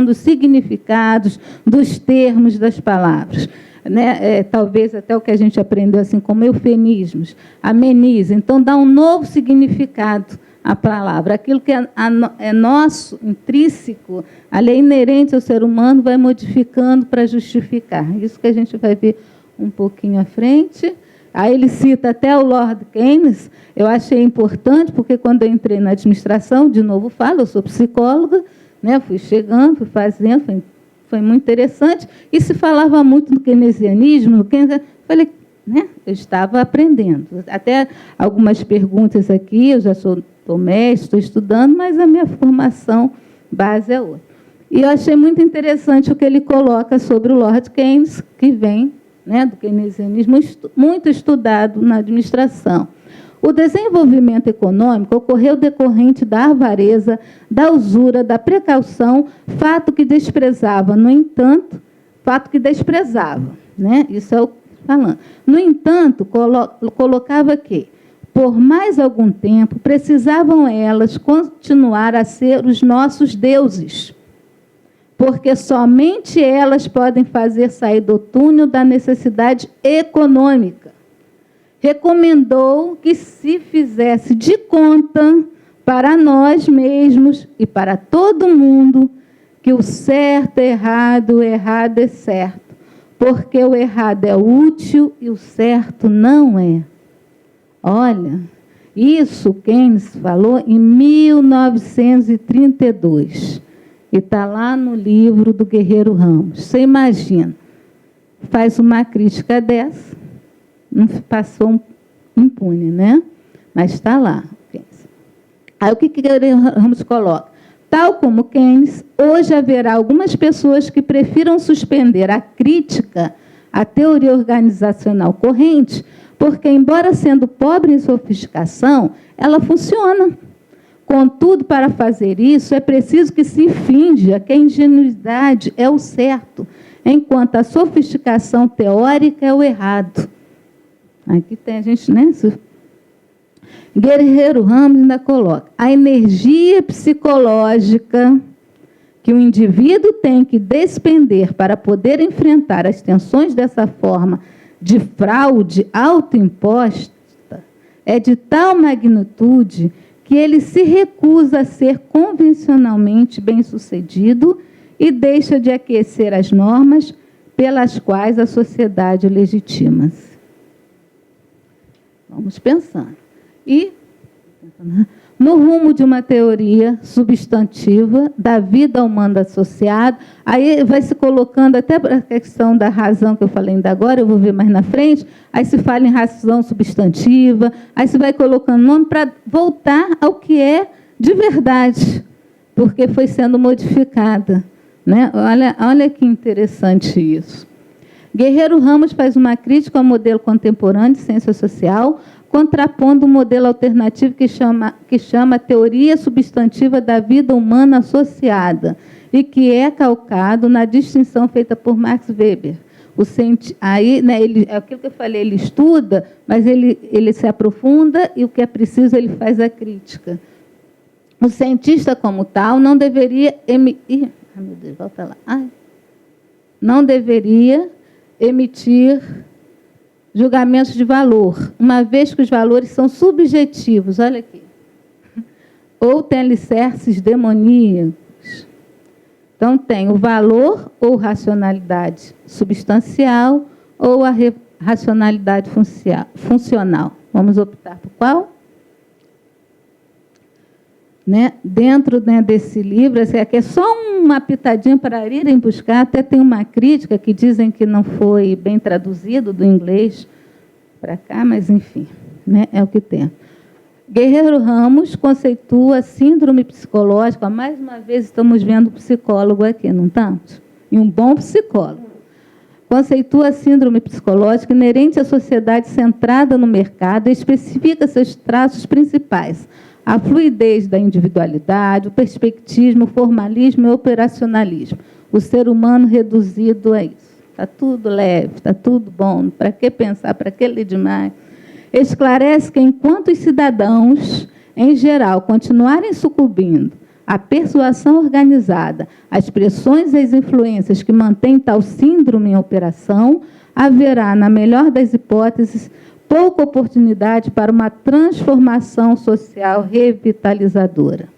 dos significados, dos termos, das palavras. Né? Talvez até o que a gente aprendeu assim como eufemismos, ameniza. Então, dá um novo significado à palavra. Aquilo que é nosso, intrínseco, a lei inerente ao ser humano, vai modificando para justificar. Isso que a gente vai ver um pouquinho à frente. Aí ele cita até o Lord Keynes. Eu achei importante, porque quando eu entrei na administração, de novo falo, eu sou psicóloga, né? Fui chegando, fui fazendo, foi muito interessante, e se falava muito no keynesianismo, falei, né, eu estava aprendendo. Até algumas perguntas aqui, eu já sou mestre, estou estudando, mas a minha formação base é outra. E eu achei muito interessante o que ele coloca sobre o Lord Keynes, que vem, né, do keynesianismo, muito estudado na administração. O desenvolvimento econômico ocorreu decorrente da avareza, da usura, da precaução, fato que desprezava, no entanto, né? Isso é o falando. No entanto, colocava que, por mais algum tempo, precisavam elas continuar a ser os nossos deuses, porque somente elas podem fazer sair do túnel da necessidade econômica. Recomendou que se fizesse de conta para nós mesmos e para todo mundo que o certo é errado, o errado é certo, porque o errado é útil e o certo não é. Olha, isso Keynes falou em 1932, e está lá no livro do Guerreiro Ramos. Você imagina, faz uma crítica dessa, não passou impune, né? Mas está lá. Aí o que Ramos coloca? Tal como Keynes, hoje haverá algumas pessoas que prefiram suspender a crítica à teoria organizacional corrente, porque, embora sendo pobre em sofisticação, ela funciona. Contudo, para fazer isso, é preciso que se finja que a ingenuidade é o certo, enquanto a sofisticação teórica é o errado. Aqui tem a gente, né? Guerreiro Ramos ainda coloca: a energia psicológica que o indivíduo tem que despender para poder enfrentar as tensões dessa forma de fraude autoimposta é de tal magnitude que ele se recusa a ser convencionalmente bem-sucedido e deixa de aquecer as normas pelas quais a sociedade legitima-se. Vamos pensando. E, no rumo de uma teoria substantiva da vida humana associada, aí vai se colocando até a questão da razão que eu falei ainda agora, eu vou ver mais na frente, aí se fala em razão substantiva, aí se vai colocando nome para voltar ao que é de verdade, porque foi sendo modificada. Né? Olha que interessante isso. Guerreiro Ramos faz uma crítica ao modelo contemporâneo de ciência social, contrapondo um modelo alternativo que chama teoria substantiva da vida humana associada e que é calcado na distinção feita por Max Weber. Aí, né, é aquilo que eu falei, ele estuda, mas ele se aprofunda e o que é preciso ele faz a crítica. O cientista, como tal, não deveria não deveria emitir julgamentos de valor, uma vez que os valores são subjetivos, olha aqui, ou têm alicerces demoníacos. Então, tem o valor ou racionalidade substancial ou a racionalidade funcional. Vamos optar por qual? Né? Dentro, né, desse livro, assim, aqui é só uma pitadinha para irem buscar, até tem uma crítica que dizem que não foi bem traduzido do inglês para cá, mas, enfim, né, é o que tem. Guerreiro Ramos conceitua síndrome psicológica. Mais uma vez, estamos vendo psicólogo aqui, não estamos? E um bom psicólogo. Conceitua a síndrome psicológica inerente à sociedade centrada no mercado e especifica seus traços principais: a fluidez da individualidade, o perspectivismo, o formalismo e o operacionalismo. O ser humano reduzido a isso. Está tudo leve, está tudo bom, para que pensar, para que ler demais? Esclarece que, enquanto os cidadãos, em geral, continuarem sucumbindo à persuasão organizada, às pressões e às influências que mantêm tal síndrome em operação, haverá, na melhor das hipóteses, pouca oportunidade para uma transformação social revitalizadora.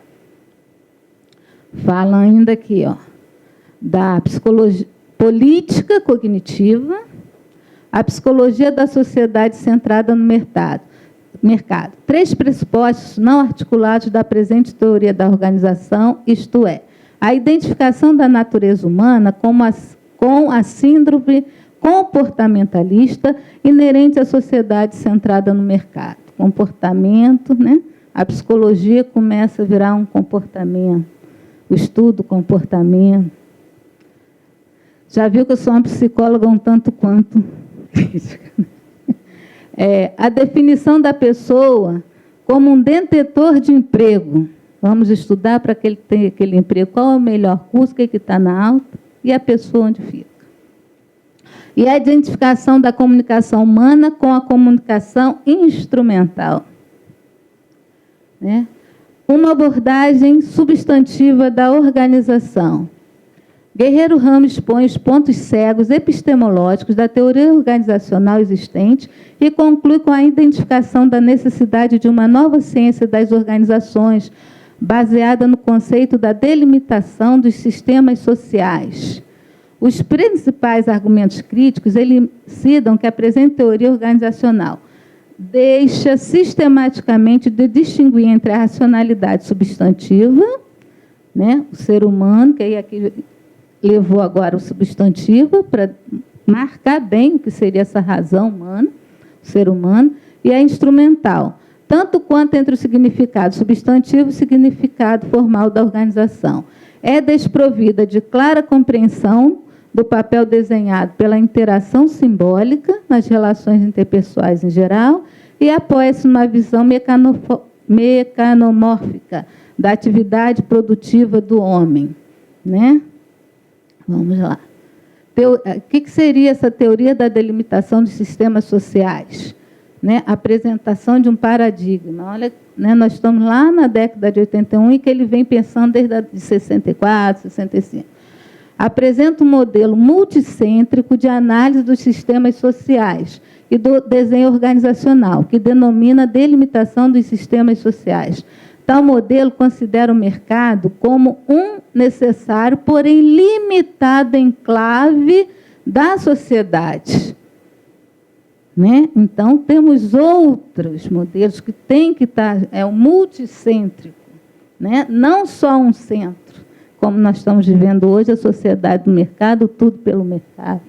Fala ainda aqui, ó, da psicologia política cognitiva, a psicologia da sociedade centrada no mercado. 3 pressupostos não articulados da presente teoria da organização, isto é, a identificação da natureza humana com a síndrome comportamentalista inerente à sociedade centrada no mercado. Comportamento, né? A psicologia começa a virar um comportamento, o estudo do comportamento. Já viu que eu sou uma psicóloga um tanto quanto crítica. A definição da pessoa como um detentor de emprego. Vamos estudar para que ele tenha aquele emprego. Qual é o melhor curso, o que está na alta e a pessoa onde fica. E a identificação da comunicação humana com a comunicação instrumental. Né? Uma abordagem substantiva da organização. Guerreiro Ramos expõe os pontos cegos epistemológicos da teoria organizacional existente e conclui com a identificação da necessidade de uma nova ciência das organizações, baseada no conceito da delimitação dos sistemas sociais. Os principais argumentos críticos elucidam que a presente teoria organizacional deixa sistematicamente de distinguir entre a racionalidade substantiva, né, o ser humano, que aí aqui levou agora o substantivo para marcar bem o que seria essa razão humana, o ser humano, e a instrumental, tanto quanto entre o significado substantivo e o significado formal da organização. É desprovida de clara compreensão do papel desenhado pela interação simbólica nas relações interpessoais em geral e apoia-se numa visão mecanomórfica da atividade produtiva do homem. Né? Vamos lá. O que seria essa teoria da delimitação dos sistemas sociais? Né? A apresentação de um paradigma. Olha, né, nós estamos lá na década de 81 e que ele vem pensando desde de 64, 65. Apresenta um modelo multicêntrico de análise dos sistemas sociais e do desenho organizacional, que denomina delimitação dos sistemas sociais. Tal modelo considera o mercado como um necessário, porém limitado enclave da sociedade. Né? Então, temos outros modelos que têm que estar, o multicêntrico, né? Não só um centro, como nós estamos vivendo hoje, a sociedade do mercado, tudo pelo mercado.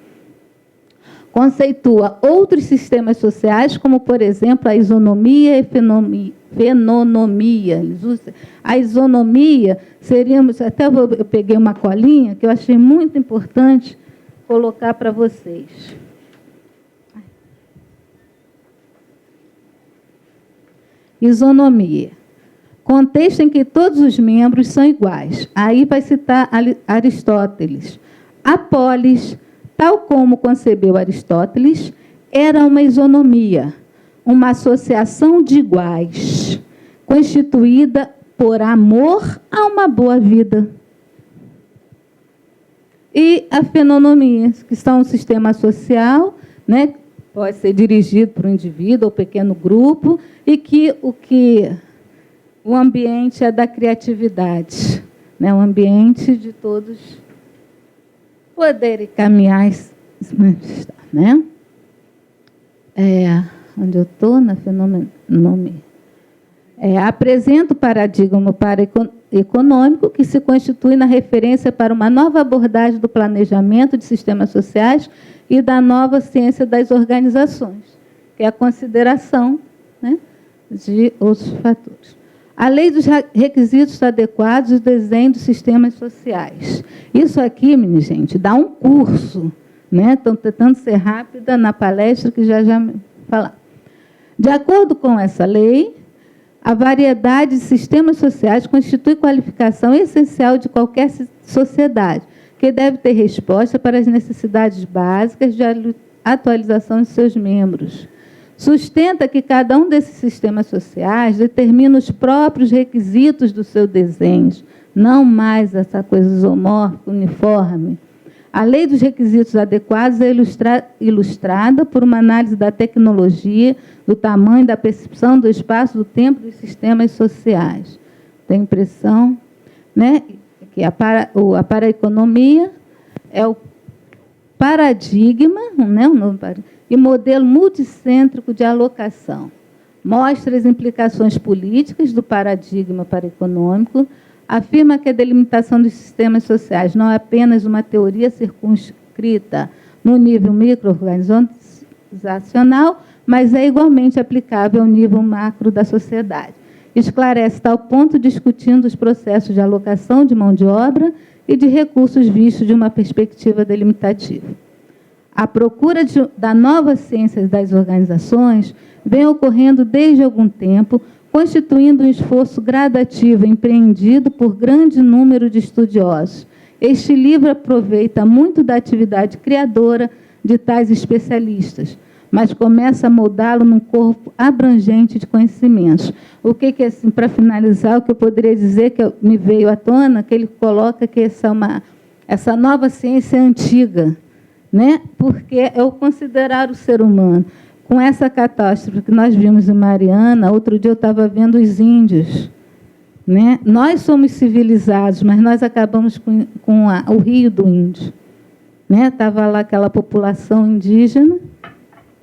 Conceitua outros sistemas sociais, como, por exemplo, a isonomia e fenonomia. A isonomia seríamos, até eu peguei uma colinha que eu achei muito importante colocar para vocês. Isonomia. Contexto em que todos os membros são iguais. Aí vai citar Aristóteles. A polis, tal como concebeu Aristóteles, era uma isonomia, uma associação de iguais, constituída por amor a uma boa vida. E a fenonomia, que são um sistema social, né, pode ser dirigido por um indivíduo ou pequeno grupo, e que o ambiente é da criatividade, né, o ambiente de todos poderem caminhar, né? Onde eu estou, na fenonomia. Apresenta o paradigma econômico que se constitui na referência para uma nova abordagem do planejamento de sistemas sociais e da nova ciência das organizações, que é a consideração, né, de outros fatores. A lei dos requisitos adequados e o desenho dos sistemas sociais. Isso aqui, minha gente, dá um curso, né? Estou tentando ser rápida na palestra, que já me falar. De acordo com essa lei, a variedade de sistemas sociais constitui qualificação essencial de qualquer sociedade, que deve ter resposta para as necessidades básicas de atualização de seus membros. Sustenta que cada um desses sistemas sociais determina os próprios requisitos do seu desenho, não mais essa coisa isomórfica, uniforme. A lei dos requisitos adequados é ilustrada por uma análise da tecnologia, do tamanho, da percepção, do espaço, do tempo dos sistemas sociais. Tem impressão, né, que a paraeconomia é o paradigma, né, um novo paradigma, e modelo multicêntrico de alocação. Mostra as implicações políticas do paradigma paraeconômico, afirma que a delimitação dos sistemas sociais não é apenas uma teoria circunscrita no nível micro-organizacional, mas é igualmente aplicável ao nível macro da sociedade. Esclarece tal ponto discutindo os processos de alocação de mão de obra e de recursos vistos de uma perspectiva delimitativa. A procura da nova ciência das organizações vem ocorrendo desde algum tempo, constituindo um esforço gradativo empreendido por grande número de estudiosos. Este livro aproveita muito da atividade criadora de tais especialistas, mas começa a moldá-lo num corpo abrangente de conhecimentos. O que é, assim, para finalizar, o que eu poderia dizer que me veio à tona, que ele coloca que essa nova ciência é antiga, né? Porque é o considerar o ser humano. Com essa catástrofe que nós vimos em Mariana, outro dia eu estava vendo os índios, né? Nós somos civilizados, mas nós acabamos com o Rio do Índio, né? Estava lá aquela população indígena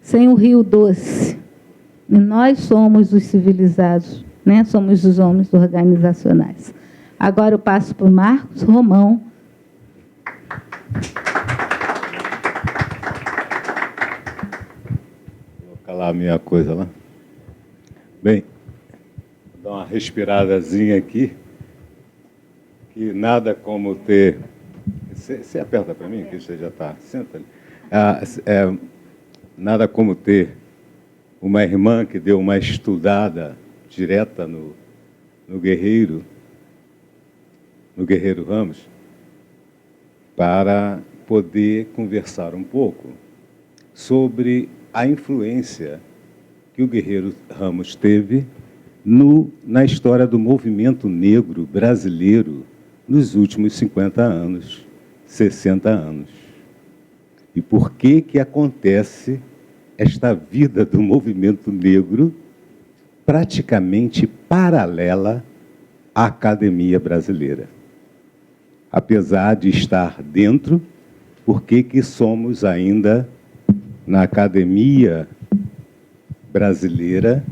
sem o Rio Doce. E nós somos os civilizados, né? Somos os homens organizacionais. Agora eu passo para o Marcos Romão. Lá a minha coisa lá. Bem, vou dar uma respiradazinha aqui, que nada como ter... Você aperta para mim, que você já está... Senta ali. Nada como ter uma irmã que deu uma estudada direta no Guerreiro Ramos, para poder conversar um pouco sobre a influência que o Guerreiro Ramos teve na história do movimento negro brasileiro nos últimos 50 anos, 60 anos. E por que acontece esta vida do movimento negro praticamente paralela à academia brasileira? Apesar de estar dentro, por que somos ainda na academia brasileira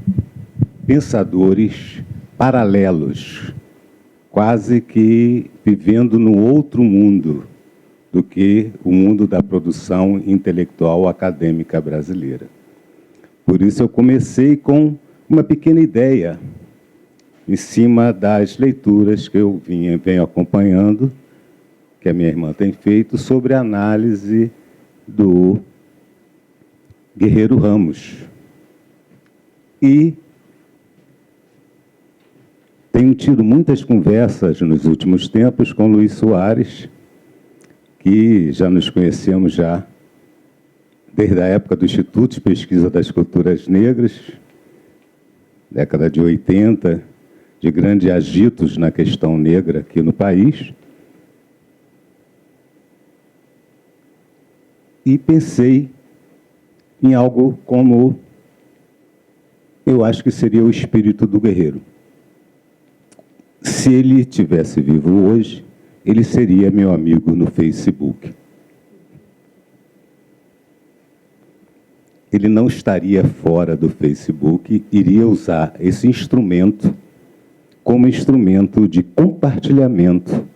pensadores paralelos, quase que vivendo num outro mundo do que o mundo da produção intelectual acadêmica brasileira? Por isso eu comecei com uma pequena ideia em cima das leituras que eu venho acompanhando, que a minha irmã tem feito, sobre a análise do Guerreiro Ramos. E Tenho tido muitas conversas nos últimos tempos com Luiz Soares, que já nos conhecemos desde a época do Instituto de Pesquisa das Culturas Negras, década de 80, de grandes agitos na questão negra aqui no país. E pensei em algo como eu acho que seria o espírito do guerreiro. Se ele estivesse vivo hoje, ele seria meu amigo no Facebook. Ele não estaria fora do Facebook, iria usar esse instrumento como instrumento de compartilhamento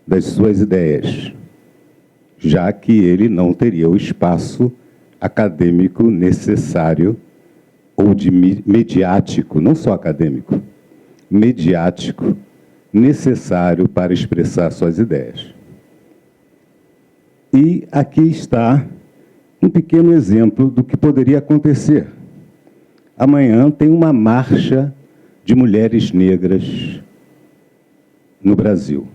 das suas ideias, já que ele não teria o espaço acadêmico necessário, ou de mediático, não só acadêmico, mediático, necessário para expressar suas ideias. E aqui está um pequeno exemplo do que poderia acontecer. Amanhã tem uma marcha de mulheres negras no Brasil.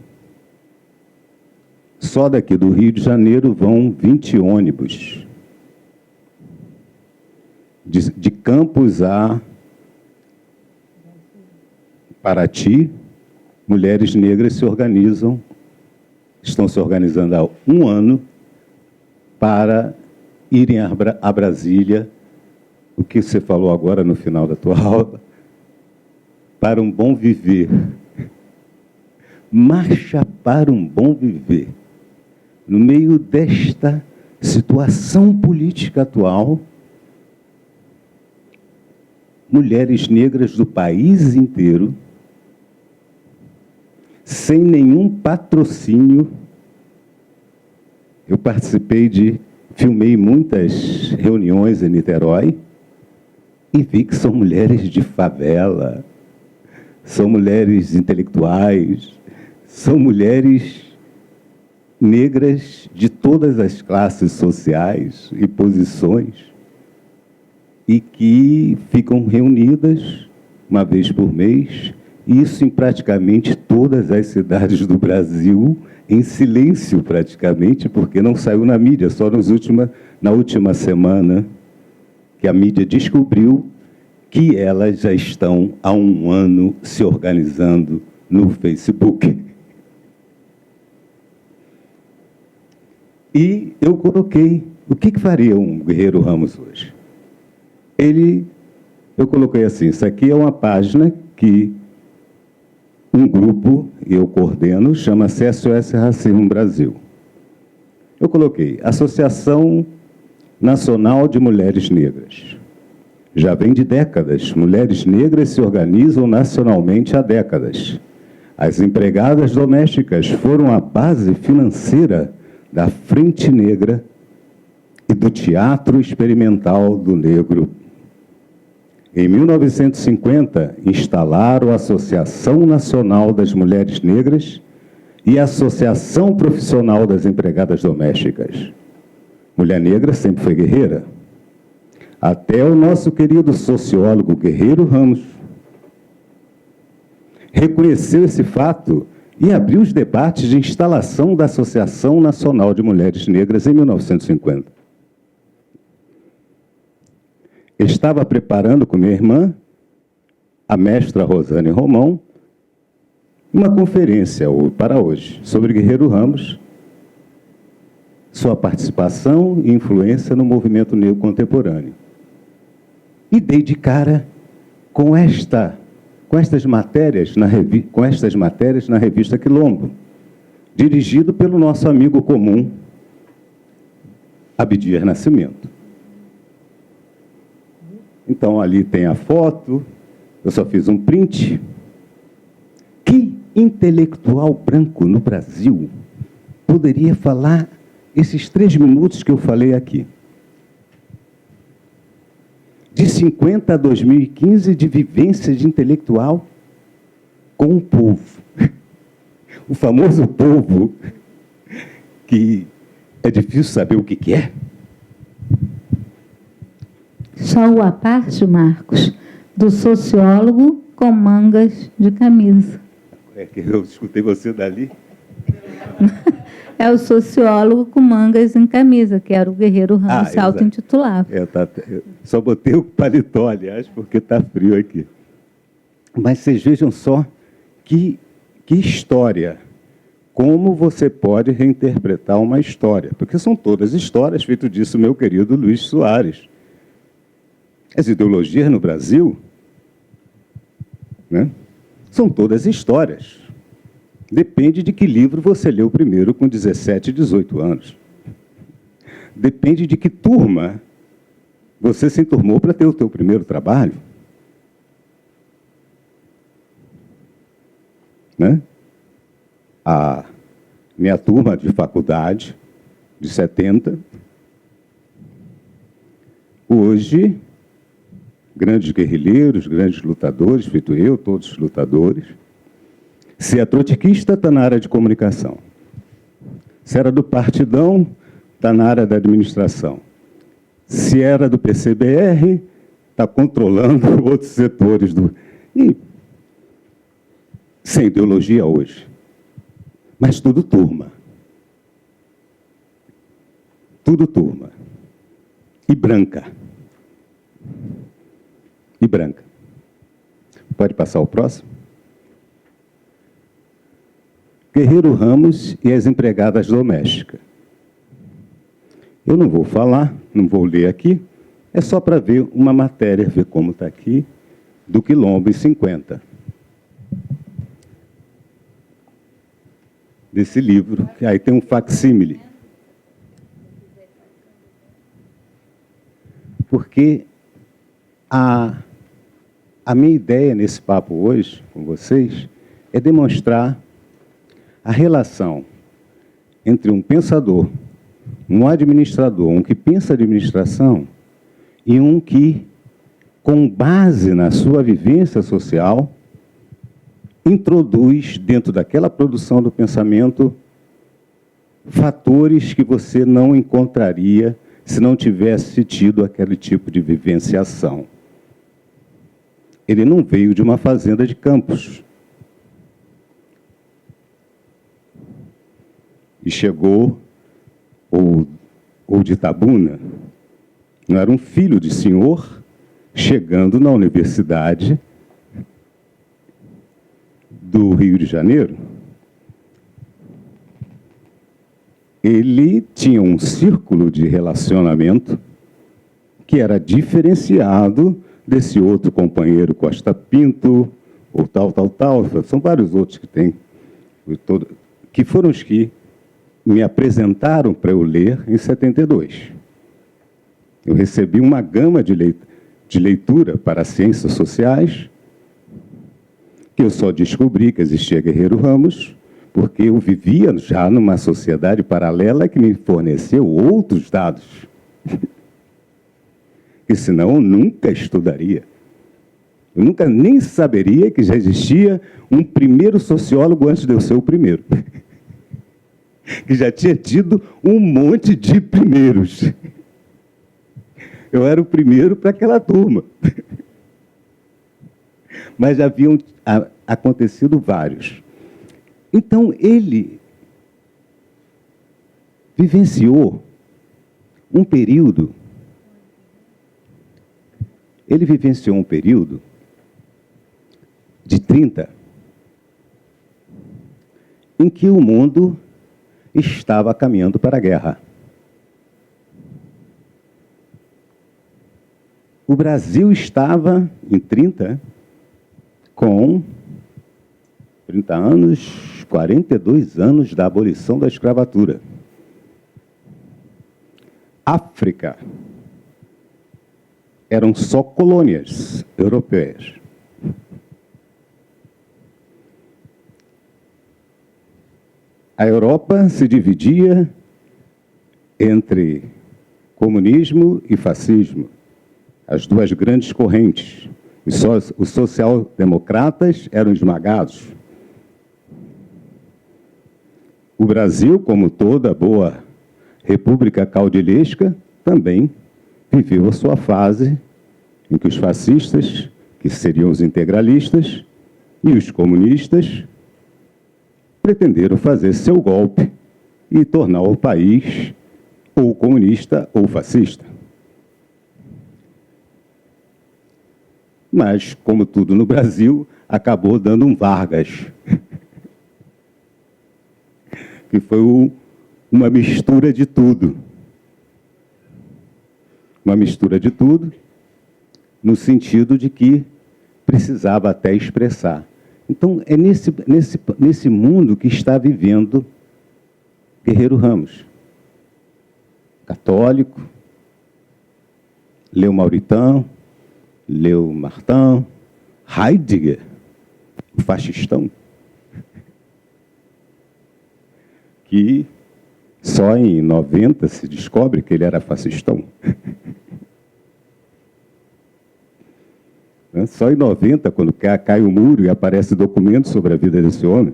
Só daqui do Rio de Janeiro vão 20 ônibus. De Campos a Paraty, mulheres negras se organizam, estão se organizando há um ano para irem a Brasília, o que você falou agora no final da tua aula, para um bom viver. Marcha para um bom viver. No meio desta situação política atual, mulheres negras do país inteiro, sem nenhum patrocínio. Eu filmei muitas reuniões em Niterói e vi que são mulheres de favela, são mulheres intelectuais, são mulheres negras de todas as classes sociais e posições, e que ficam reunidas uma vez por mês, isso em praticamente todas as cidades do Brasil, em silêncio praticamente, porque não saiu na mídia, só na última semana que a mídia descobriu que elas já estão há um ano se organizando no Facebook. E eu coloquei, o que faria um Guerreiro Ramos hoje? Eu coloquei assim, isso aqui é uma página que um grupo, eu coordeno, chama-se SOS Racismo Brasil. Eu coloquei Associação Nacional de Mulheres Negras. Já vem de décadas, mulheres negras se organizam nacionalmente há décadas. As empregadas domésticas foram a base financeira da Frente Negra e do Teatro Experimental do Negro. Em 1950, instalaram a Associação Nacional das Mulheres Negras e a Associação Profissional das Empregadas Domésticas. Mulher negra sempre foi guerreira. Até o nosso querido sociólogo Guerreiro Ramos reconheceu esse fato e abriu os debates de instalação da Associação Nacional de Mulheres Negras em 1950. Estava preparando com minha irmã, a mestra Rosane Romão, uma conferência para hoje sobre Guerreiro Ramos, sua participação e influência no movimento negro contemporâneo. E dei de cara com estas matérias na revista Quilombo, dirigido pelo nosso amigo comum, Abdias Nascimento. Então, ali tem a foto, eu só fiz um print. Que intelectual branco no Brasil poderia falar esses 3 minutos que eu falei aqui? De 50 a 2015, de vivência de intelectual com o povo. O famoso povo, que é difícil saber o que é. Só à parte, Marcos, do sociólogo com mangas de camisa. É que eu escutei você dali. É o sociólogo com mangas em camisa, que era o Guerreiro Ramos, se auto-intitulava. Eu só botei o paletó, aliás, porque está frio aqui. Mas vocês vejam só que história. Como você pode reinterpretar uma história? Porque são todas histórias, feito disso meu querido Luiz Soares. As ideologias no Brasil, né, são todas histórias. Depende de que livro você leu primeiro com 17, 18 anos. Depende de que turma você se enturmou para ter o teu primeiro trabalho. Né? A minha turma de faculdade, de 70, hoje, grandes guerrilheiros, grandes lutadores, feito eu, todos lutadores. Se é trotskista, está na área de comunicação. Se era do Partidão, está na área da administração. Se era do PCBR, está controlando outros setores do... E, sem ideologia hoje. Mas tudo turma. Tudo turma. E branca. E branca. Pode passar o próximo? Guerreiro Ramos e as empregadas domésticas. Eu não vou falar, não vou ler aqui, é só para ver uma matéria, ver como está aqui, do Quilombo em 50. Desse livro, que aí tem um facsímile. Porque a minha ideia nesse papo hoje, com vocês, é demonstrar a relação entre um pensador, um administrador, um que pensa administração, e um que, com base na sua vivência social, introduz dentro daquela produção do pensamento fatores que você não encontraria se não tivesse tido aquele tipo de vivenciação. Ele não veio de uma fazenda de campos. E chegou, ou de Tabuna, não era um filho de senhor chegando na Universidade do Rio de Janeiro. Ele tinha um círculo de relacionamento que era diferenciado desse outro companheiro Costa Pinto, ou tal. São vários outros que tem, que foram os que me apresentaram para eu ler em 72. Eu recebi uma gama de leitura para ciências sociais, que eu só descobri que existia Guerreiro Ramos, porque eu vivia já numa sociedade paralela que me forneceu outros dados. E senão eu nunca estudaria. Eu nunca nem saberia que já existia um primeiro sociólogo antes de eu ser o primeiro. Que já tinha tido um monte de primeiros. Eu era o primeiro para aquela turma. Mas já haviam acontecido vários. Então, ele vivenciou um período de 30 em que o mundo estava caminhando para a guerra. O Brasil estava, em 30, com 30 anos, 42 anos da abolição da escravatura. África eram só colônias europeias. A Europa se dividia entre comunismo e fascismo, as duas grandes correntes. Os social-democratas eram esmagados. O Brasil, como toda boa república caudilhesca, também viveu a sua fase em que os fascistas, que seriam os integralistas, e os comunistas pretenderam fazer seu golpe e tornar o país ou comunista ou fascista. Mas, como tudo no Brasil, acabou dando um Vargas, que foi uma mistura de tudo. Uma mistura de tudo, no sentido de que precisava até expressar. Então, é nesse mundo que está vivendo Guerreiro Ramos. Católico, leu Mauritão, leu Martin, Heidegger, o fascistão, que só em 90 se descobre que ele era fascistão. Só em 90, quando cai o muro e aparece documento sobre a vida desse homem.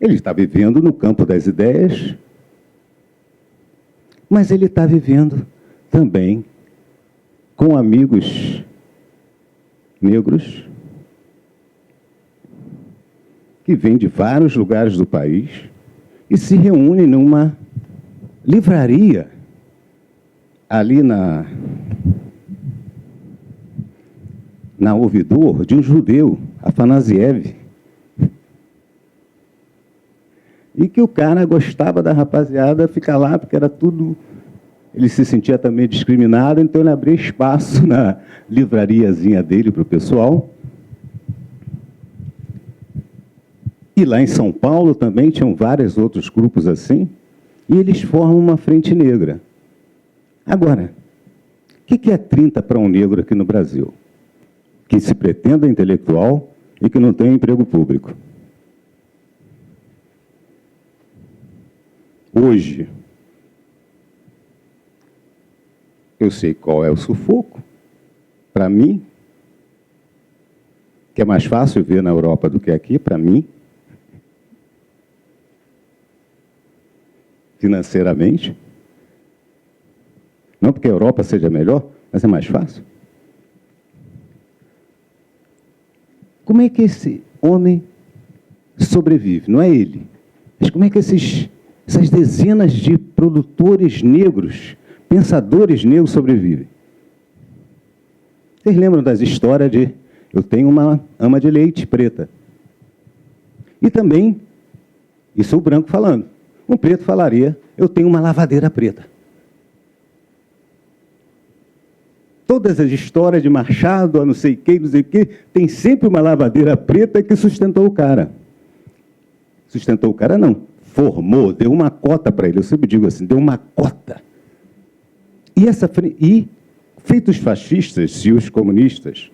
Ele está vivendo no campo das ideias, mas ele está vivendo também com amigos negros que vêm de vários lugares do país e se reúnem numa livraria ali na ouvidor de um judeu, Afanasiev, e que o cara gostava da rapaziada ficar lá, porque era tudo... Ele se sentia também discriminado, então ele abria espaço na livrariazinha dele para o pessoal. E lá em São Paulo também tinham vários outros grupos assim, e eles formam uma frente negra. Agora, o que é 30 para um negro aqui no Brasil? Que se pretenda intelectual e que não tem um emprego público. Hoje, eu sei qual é o sufoco. Para mim, que é mais fácil ver na Europa do que aqui, para mim, financeiramente. Não porque a Europa seja melhor, mas é mais fácil. Como é que esse homem sobrevive? Não é ele. Mas como é que essas dezenas de produtores negros, pensadores negros sobrevivem? Vocês lembram das histórias de... Eu tenho uma ama de leite preta. E também, isso é o branco falando. Um preto falaria, eu tenho uma lavadeira preta. Todas as histórias de Machado, a não sei quem, tem sempre uma lavadeira preta que sustentou o cara. Sustentou o cara, não. Formou, deu uma cota para ele. Eu sempre digo assim, deu uma cota. E feitos fascistas e os comunistas,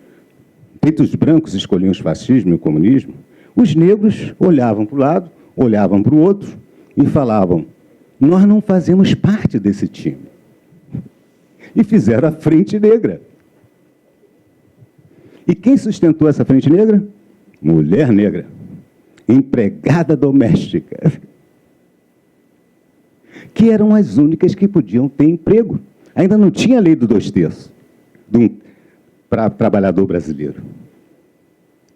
feitos brancos escolhiam o fascismo e o comunismo, os negros olhavam para o lado, olhavam para o outro e falavam, nós não fazemos parte desse time. E fizeram a Frente Negra. E quem sustentou essa Frente Negra? Mulher negra, empregada doméstica, que eram as únicas que podiam ter emprego. Ainda não tinha lei do 2/3 para trabalhador brasileiro.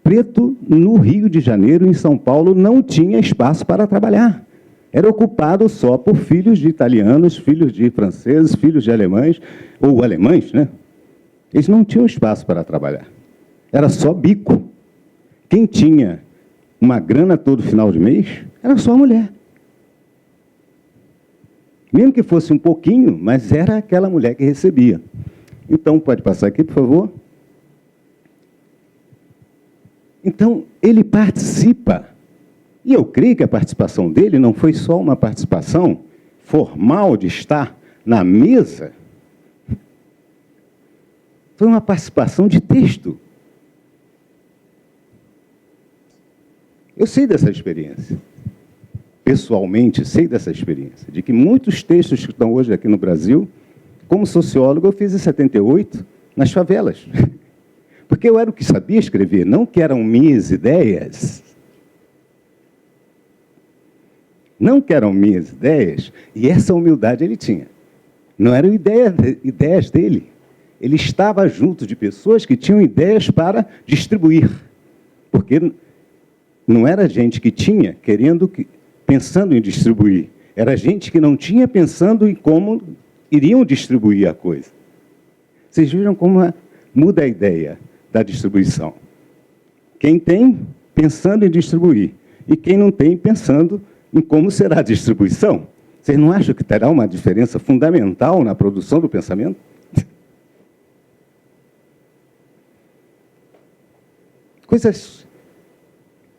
Preto, no Rio de Janeiro, em São Paulo, não tinha espaço para trabalhar. Era ocupado só por filhos de italianos, filhos de franceses, filhos de alemães, ou alemães, né? Eles não tinham espaço para trabalhar. Era só bico. Quem tinha uma grana todo final de mês, era só a mulher. Mesmo que fosse um pouquinho, mas era aquela mulher que recebia. Então, pode passar aqui, por favor? Então, ele participa. E eu creio que a participação dele não foi só uma participação formal de estar na mesa. Foi uma participação de texto. Eu sei dessa experiência. Pessoalmente, sei dessa experiência. De que muitos textos que estão hoje aqui no Brasil, como sociólogo, eu fiz em 78, nas favelas. Porque eu era o que sabia escrever, não que eram minhas ideias. Não que eram minhas ideias, e essa humildade ele tinha. Não eram ideias dele. ele estava junto de pessoas que tinham ideias para distribuir. Porque não era gente que tinha pensando em distribuir. Era gente que não tinha pensando em como iriam distribuir a coisa. Vocês viram como muda a ideia da distribuição. Quem tem, pensando em distribuir. E quem não tem, pensando em como será a distribuição. Vocês não acham que terá uma diferença fundamental na produção do pensamento? Coisas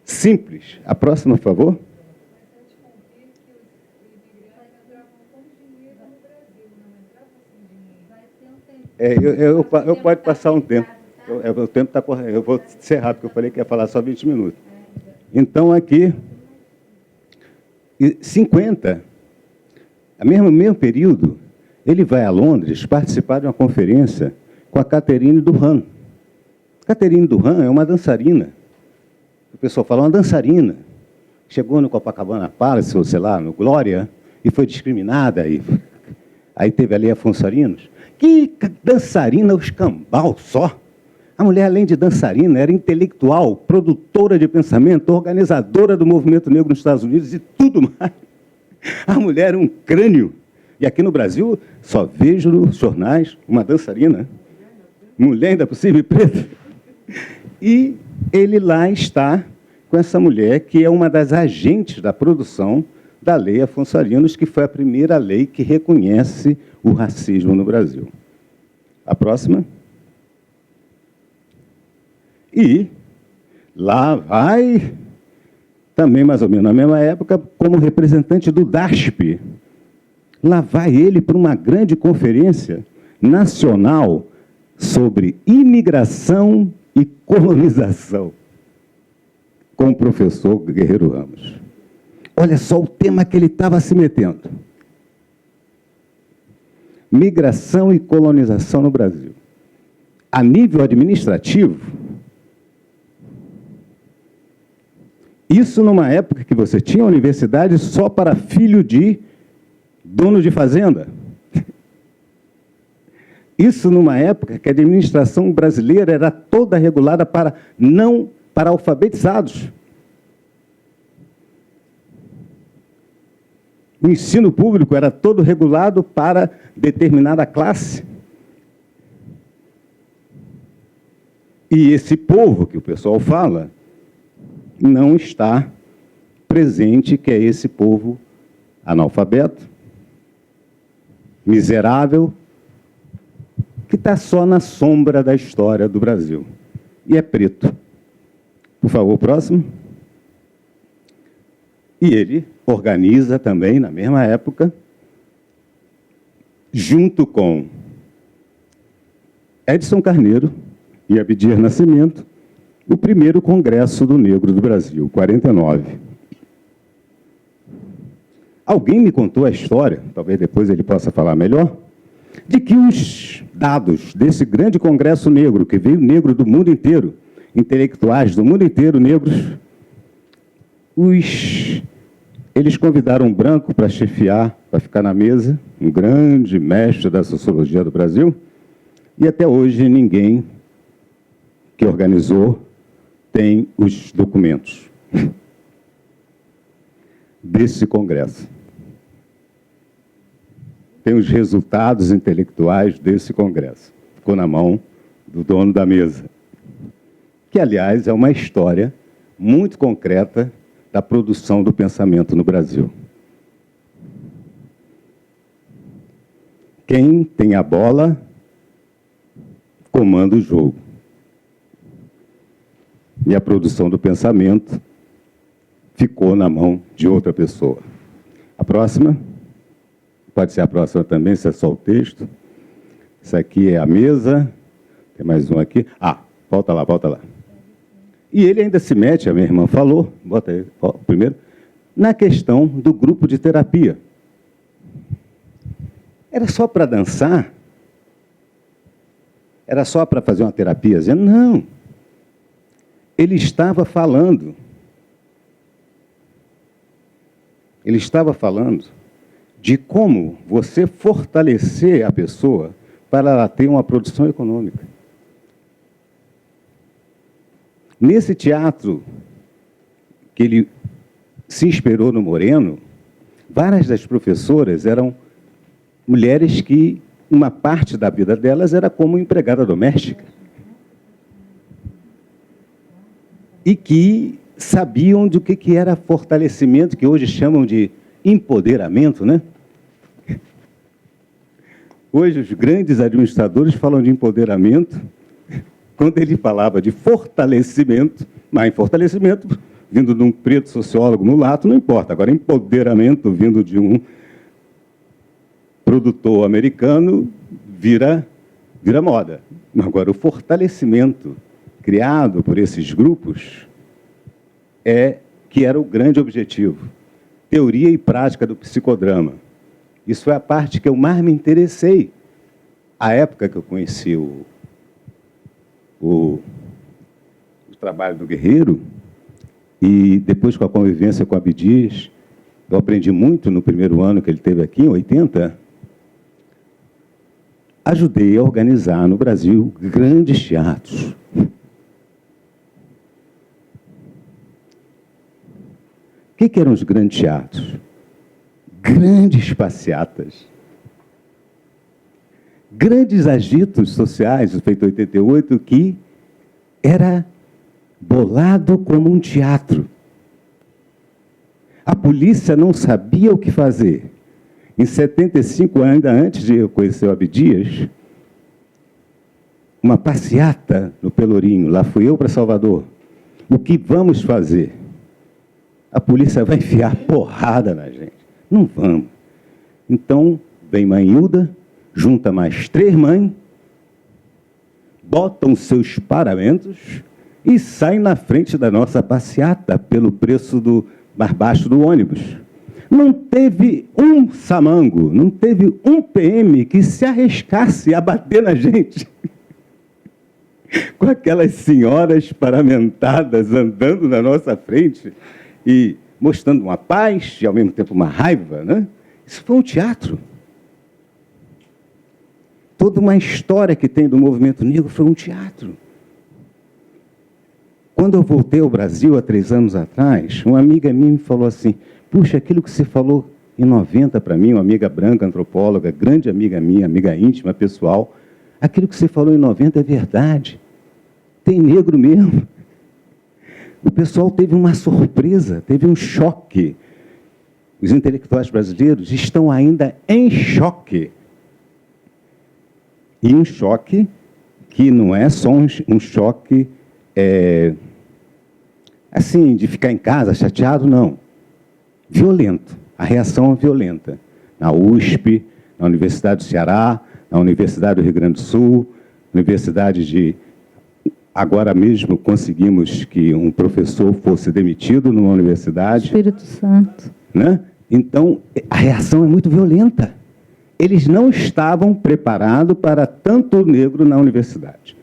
simples. A próxima, por favor. Eu pode passar um tempo. O tempo está correndo. Eu vou ser rápido, porque eu falei que ia falar só 20 minutos. Então, aqui, 50, no mesmo período, ele vai a Londres participar de uma conferência com a Catherine Durand. Catherine Durand é uma dançarina. O pessoal fala, uma dançarina. Chegou no Copacabana Palace, ou sei lá, no Glória, e foi discriminada. Aí teve ali Afonso Arinos. Que dançarina, o escambau só. A mulher, além de dançarina, era intelectual, produtora de pensamento, organizadora do movimento negro nos Estados Unidos e tudo mais. A mulher era um crânio. E aqui no Brasil, só vejo nos jornais uma dançarina. Mulher ainda por cima e preta. E ele lá está com essa mulher, que é uma das agentes da produção da Lei Afonso Arinos, que foi a primeira lei que reconhece o racismo no Brasil. A próxima. E lá vai, também mais ou menos na mesma época, como representante do DASP. Lá vai ele para uma grande conferência nacional sobre imigração e colonização, com o professor Guerreiro Ramos. Olha só o tema que ele estava se metendo. Migração e colonização no Brasil. A nível administrativo, isso numa época que você tinha universidade só para filho de dono de fazenda. Isso numa época que a administração brasileira era toda regulada para alfabetizados. O ensino público era todo regulado para determinada classe. E esse povo que o pessoal fala não está presente, que é esse povo analfabeto, miserável, que está só na sombra da história do Brasil. E é preto. Por favor, próximo. E ele organiza também, na mesma época, junto com Edson Carneiro e Abdias Nascimento, o primeiro Congresso do Negro do Brasil, 49. Alguém me contou a história, talvez depois ele possa falar melhor, de que os dados desse grande Congresso Negro, que veio negro do mundo inteiro, intelectuais do mundo inteiro, negros, eles convidaram um branco para chefiar, para ficar na mesa, um grande mestre da sociologia do Brasil, e até hoje ninguém que organizou tem os documentos desse congresso. Tem os resultados intelectuais desse congresso. Ficou na mão do dono da mesa. Que, aliás, é uma história muito concreta da produção do pensamento no Brasil. Quem tem a bola comanda o jogo. E a produção do pensamento ficou na mão de outra pessoa. A próxima, pode ser a próxima também, se é só o texto. Isso aqui é a mesa, tem mais um aqui. Ah, volta lá, volta lá. E ele ainda se mete, a minha irmã falou, bota aí, primeiro, na questão do grupo de terapia. Era só para dançar? Era só para fazer uma terapia? Não. Ele estava falando. Ele estava falando de como você fortalecer a pessoa para ela ter uma produção econômica. Nesse teatro que ele se inspirou no Moreno, várias das professoras eram mulheres que uma parte da vida delas era como empregada doméstica. E que sabiam do que era fortalecimento, que hoje chamam de empoderamento, né? Hoje os grandes administradores falam de empoderamento, quando ele falava de fortalecimento, mas fortalecimento vindo de um preto sociólogo mulato, não importa. Agora, empoderamento vindo de um produtor americano vira moda. Agora, o fortalecimento criado por esses grupos que era o grande objetivo. Teoria e prática do psicodrama. Isso foi a parte que eu mais me interessei. A época que eu conheci o trabalho do Guerreiro, e depois com a convivência com Abdias, eu aprendi muito no primeiro ano que ele esteve aqui, em 80, ajudei a organizar no Brasil grandes teatros. O que eram os grandes teatros? Grandes passeatas, grandes agitos sociais, o feito 88, que era bolado como um teatro. A polícia não sabia o que fazer. Em 75, ainda antes de eu conhecer o Abdias, uma passeata no Pelourinho, lá fui eu para Salvador. O que vamos fazer? A polícia vai enfiar porrada na gente. Não vamos. Então, vem mãe Hilda, junta mais 3 mães, botam seus paramentos e saem na frente da nossa passeata pelo preço mais baixo do ônibus. Não teve um samango, não teve um PM que se arriscasse a bater na gente. Com aquelas senhoras paramentadas andando na nossa frente e mostrando uma paz e, ao mesmo tempo, uma raiva, né? Isso foi um teatro. Toda uma história que tem do movimento negro foi um teatro. Quando eu voltei ao Brasil, há 3 anos atrás, uma amiga minha me falou assim, puxa, aquilo que você falou em 90 para mim, uma amiga branca, antropóloga, grande amiga minha, amiga íntima, pessoal, aquilo que você falou em 90 é verdade. Tem negro mesmo. O pessoal teve uma surpresa, teve um choque. Os intelectuais brasileiros estão ainda em choque. E um choque que não é só um choque assim, de ficar em casa chateado, não. Violento. A reação é violenta. Na USP, na Universidade do Ceará, na Universidade do Rio Grande do Sul, Universidade de... Agora mesmo conseguimos que um professor fosse demitido numa universidade. Espírito Santo. Né? Então, a reação é muito violenta. Eles não estavam preparados para tanto negro na universidade.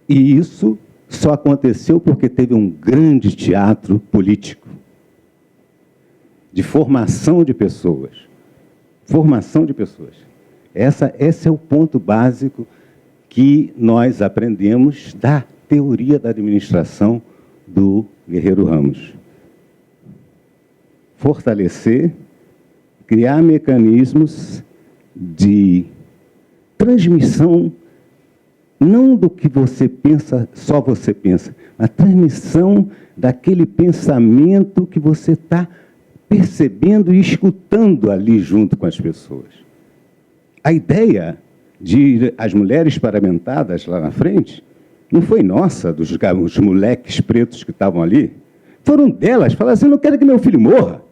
E isso só aconteceu porque teve um grande teatro político, de formação de pessoas. Formação de pessoas. Esse é o ponto básico que nós aprendemos da teoria da administração do Guerreiro Ramos. Fortalecer, criar mecanismos de transmissão, não do que você pensa, só você pensa, mas transmissão daquele pensamento que você está percebendo e escutando ali junto com as pessoas. A ideia de as mulheres paramentadas lá na frente não foi nossa, dos moleques pretos que estavam ali. Foram delas, falaram assim, eu não quero que meu filho morra.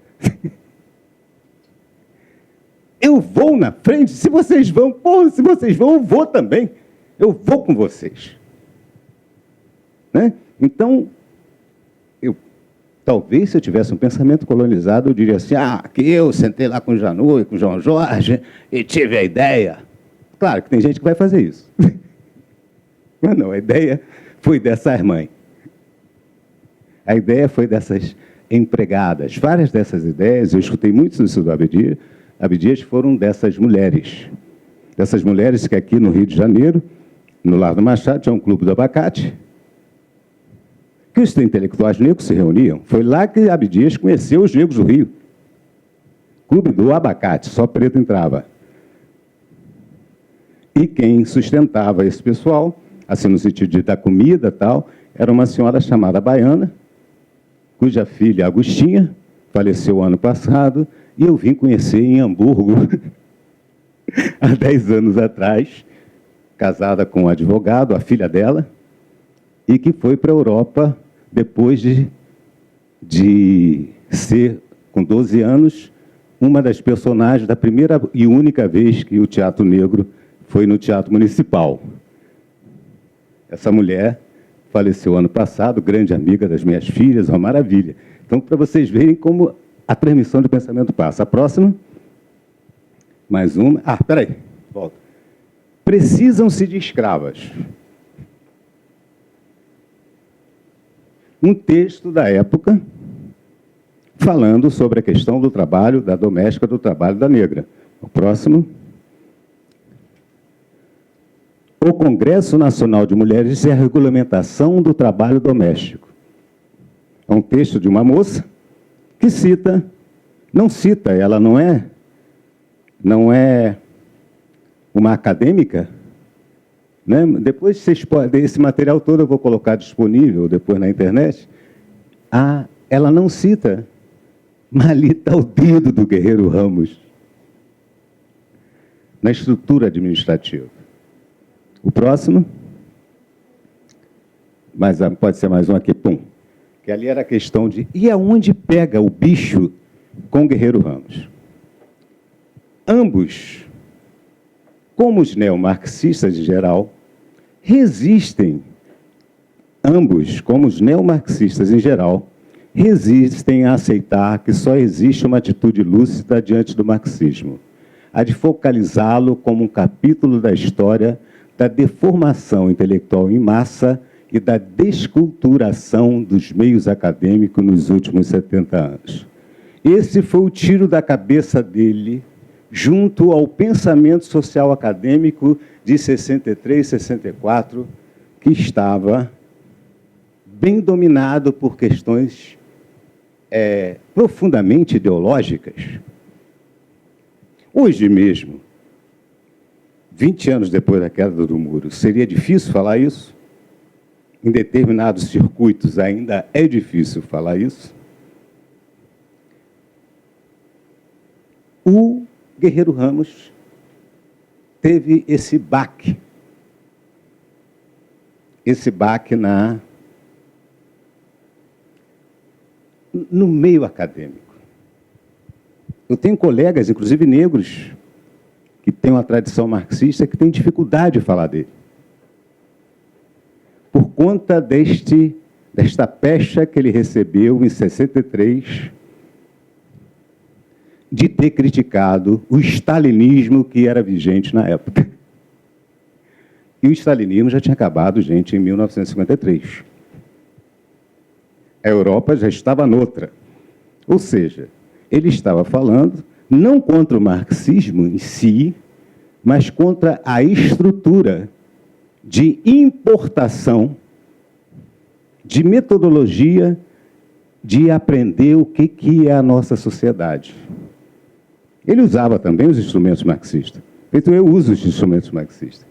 Eu vou na frente, se vocês vão, porra, se vocês vão, eu vou também. Eu vou com vocês. Né? Então, talvez se eu tivesse um pensamento colonizado, eu diria assim, que eu sentei lá com o Janu e com o João Jorge e tive a ideia. Claro que tem gente que vai fazer isso. Mas não, a ideia foi dessas mães. A ideia foi dessas empregadas. Várias dessas ideias, eu escutei muito isso do Abdias, foram dessas mulheres dessas mulheres que aqui no Rio de Janeiro, no Largo Machado, tinha um clube do abacate, que os intelectuais negros se reuniam. Foi lá que Abdias conheceu os negros do Rio. Clube do abacate, só preto entrava. E quem sustentava esse pessoal, assim no sentido de dar comida e tal, era uma senhora chamada Baiana, cuja filha Agostinha faleceu ano passado, e eu vim conhecer em Hamburgo, há 10 anos atrás, casada com um advogado, a filha dela, e que foi para a Europa depois de ser, com 12 anos, uma das personagens da primeira e única vez que o Teatro Negro foi no Teatro Municipal. Essa mulher faleceu ano passado, grande amiga das minhas filhas, uma maravilha. Então, para vocês verem como a transmissão de pensamento passa. A próxima. Mais uma. Ah, espera aí. Volta. Precisam-se de escravas. Um texto da época falando sobre a questão do trabalho da doméstica, do trabalho da negra. O próximo. O Congresso Nacional de Mulheres e a Regulamentação do Trabalho Doméstico. É um texto de uma moça que cita, ela não é uma acadêmica, né? Depois vocês podem, esse material todo eu vou colocar disponível depois na internet. Ela não cita, mas ali está o dedo do Guerreiro Ramos na estrutura administrativa. O próximo, mas pode ser mais um aqui, pum. Que ali era a questão de, e aonde pega o bicho com o Guerreiro Ramos? Ambos, como os neomarxistas em geral, resistem a aceitar que só existe uma atitude lúcida diante do marxismo, a de focalizá-lo como um capítulo da história da deformação intelectual em massa e da desculturação dos meios acadêmicos nos últimos 70 anos. Esse foi o tiro da cabeça dele, junto ao pensamento social acadêmico de 63, 64, que estava bem dominado por questões profundamente ideológicas. Hoje mesmo, 20 anos depois da queda do muro, seria difícil falar isso? Em determinados circuitos ainda é difícil falar isso? O Guerreiro Ramos teve esse baque no meio acadêmico. Eu tenho colegas, inclusive negros, que têm uma tradição marxista, que têm dificuldade de falar dele. Por conta desta pecha que ele recebeu em 63, de ter criticado o stalinismo que era vigente na época. E o stalinismo já tinha acabado, gente, em 1953. A Europa já estava noutra. Ou seja, ele estava falando não contra o marxismo em si, mas contra a estrutura de importação, de metodologia, de aprender o que é a nossa sociedade. Ele usava também os instrumentos marxistas. Então, eu uso os instrumentos marxistas.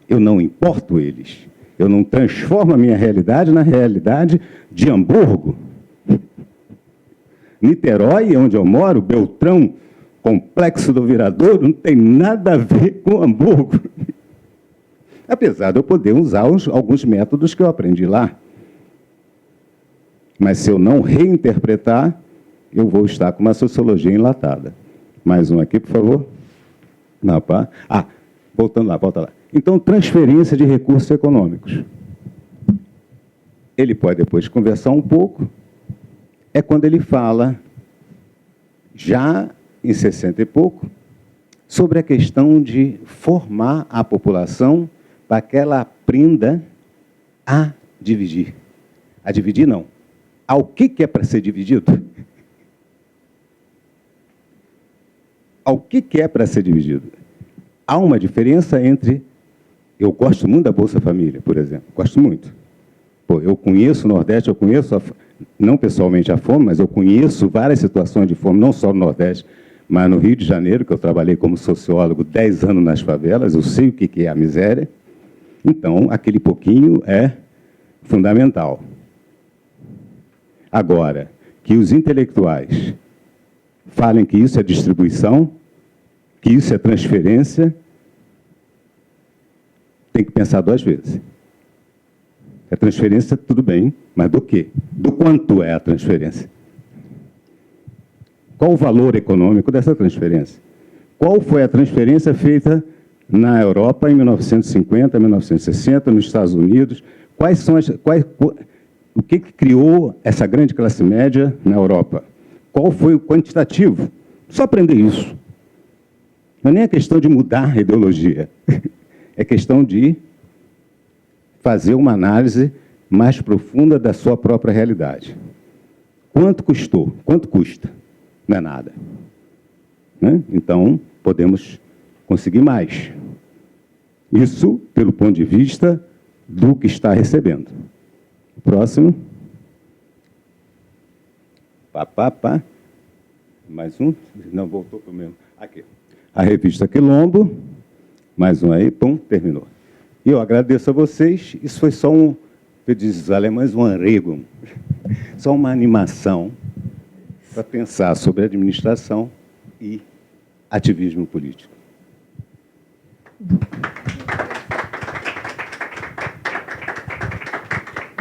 Eu não importo eles. Eu não transformo a minha realidade na realidade de Hamburgo. Niterói, onde eu moro, Beltrão, Complexo do Viradouro, não tem nada a ver com Hamburgo. Apesar de eu poder usar alguns métodos que eu aprendi lá. Mas se eu não reinterpretar, eu vou estar com uma sociologia enlatada. Mais um aqui, por favor. Não, pá. Voltando lá, volta lá. Então, transferência de recursos econômicos. Ele pode depois conversar um pouco. É quando ele fala, já em 60 e pouco, sobre a questão de formar a população para que ela aprenda a dividir. A dividir, não. Ao que é para ser dividido? Ao que é para ser dividido? há uma diferença entre... Eu gosto muito da Bolsa Família, por exemplo. Gosto muito. Pô, eu conheço o Nordeste, eu conheço, não pessoalmente a fome, mas eu conheço várias situações de fome, não só no Nordeste, mas no Rio de Janeiro, que eu trabalhei como sociólogo 10 anos nas favelas, eu sei o que é a miséria. Então, aquele pouquinho é fundamental. Agora, que os intelectuais falem que isso é distribuição, que isso é transferência, tem que pensar 2 vezes. A transferência, tudo bem, mas do quê? Do quanto é a transferência? Qual o valor econômico dessa transferência? Qual foi a transferência feita na Europa em 1950, 1960, nos Estados Unidos? O que criou essa grande classe média na Europa? Qual foi o quantitativo? Só aprender isso. Não é nem a questão de mudar a ideologia. É questão de fazer uma análise mais profunda da sua própria realidade. Quanto custou? Quanto custa? Não é nada. Né? Então, podemos conseguir mais. Isso pelo ponto de vista do que está recebendo. Próximo. Mais um. Não, voltou para o mesmo. Aqui. A revista Quilombo. Mais um aí. Pum, terminou. E eu agradeço a vocês. Isso foi só um, que dizem os alemães, um Anregung. Só uma animação para pensar sobre administração e ativismo político.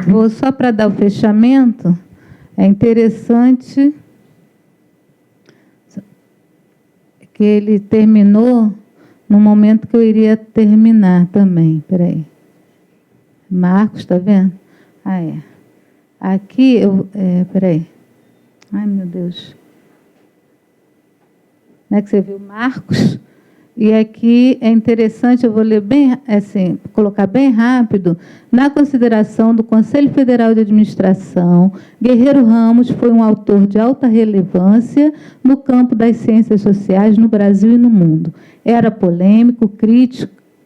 Vou só para dar o fechamento, é interessante que ele terminou no momento que eu iria terminar também. Espera aí. Marcos, está vendo? Ah, é. Aqui, espera aí. Ai, meu Deus. Não é que você viu Marcos? E aqui é interessante, eu vou ler bem, assim, colocar bem rápido. Na consideração do Conselho Federal de Administração, Guerreiro Ramos foi um autor de alta relevância no campo das ciências sociais no Brasil e no mundo. Era polêmico,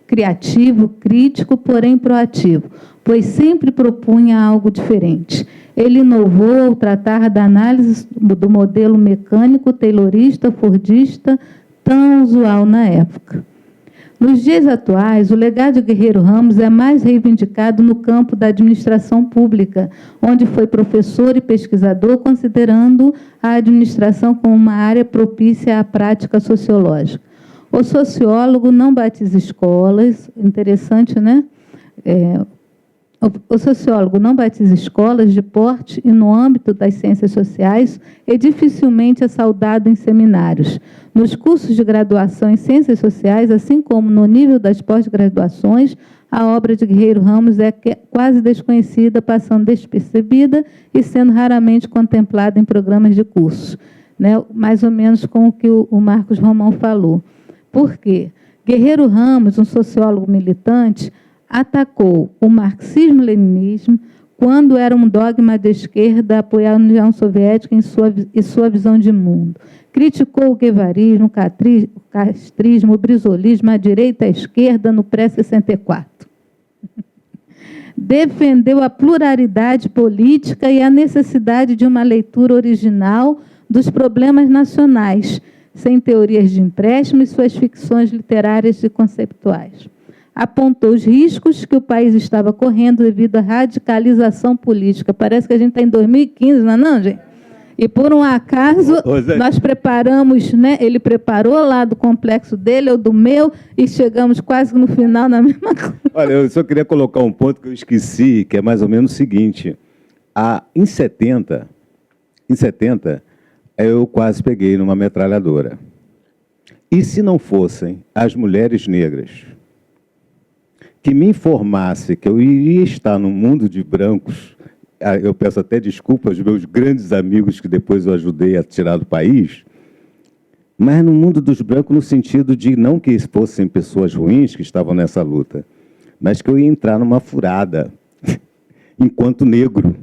criativo, crítico, porém proativo, pois sempre propunha algo diferente. Ele inovou ao tratar da análise do modelo mecânico, taylorista, fordista, tão usual na época. Nos dias atuais, o legado de Guerreiro Ramos é mais reivindicado no campo da administração pública, onde foi professor e pesquisador, considerando a administração como uma área propícia à prática sociológica. O sociólogo não batiza escolas, interessante, né? O sociólogo não batiza escolas de porte e no âmbito das ciências sociais e dificilmente é saudado em seminários. Nos cursos de graduação em ciências sociais, assim como no nível das pós-graduações, a obra de Guerreiro Ramos é quase desconhecida, passando despercebida e sendo raramente contemplada em programas de curso. Né? Mais ou menos com o que o Marcos Romão falou. Por quê? Guerreiro Ramos, um sociólogo militante, atacou o marxismo-leninismo quando era um dogma de esquerda apoiar a União Soviética em sua visão de mundo. Criticou o guevarismo, o castrismo, o brizolismo, a direita e a esquerda no pré-64. Defendeu a pluralidade política e a necessidade de uma leitura original dos problemas nacionais, sem teorias de empréstimo e suas ficções literárias e conceptuais. Apontou os riscos que o país estava correndo devido à radicalização política. Parece que a gente está em 2015, não é não, gente? E, por um acaso, nós preparamos, né? Ele preparou lá do complexo dele, ou do meu, e chegamos quase no final na mesma coisa. Olha, eu só queria colocar um ponto que eu esqueci, que é mais ou menos o seguinte. Em 70, eu quase peguei numa metralhadora. E se não fossem as mulheres negras que me informasse que eu iria estar no mundo de brancos, eu peço até desculpa aos meus grandes amigos que depois eu ajudei a tirar do país, mas no mundo dos brancos no sentido de não que fossem pessoas ruins que estavam nessa luta, mas que eu ia entrar numa furada enquanto negro.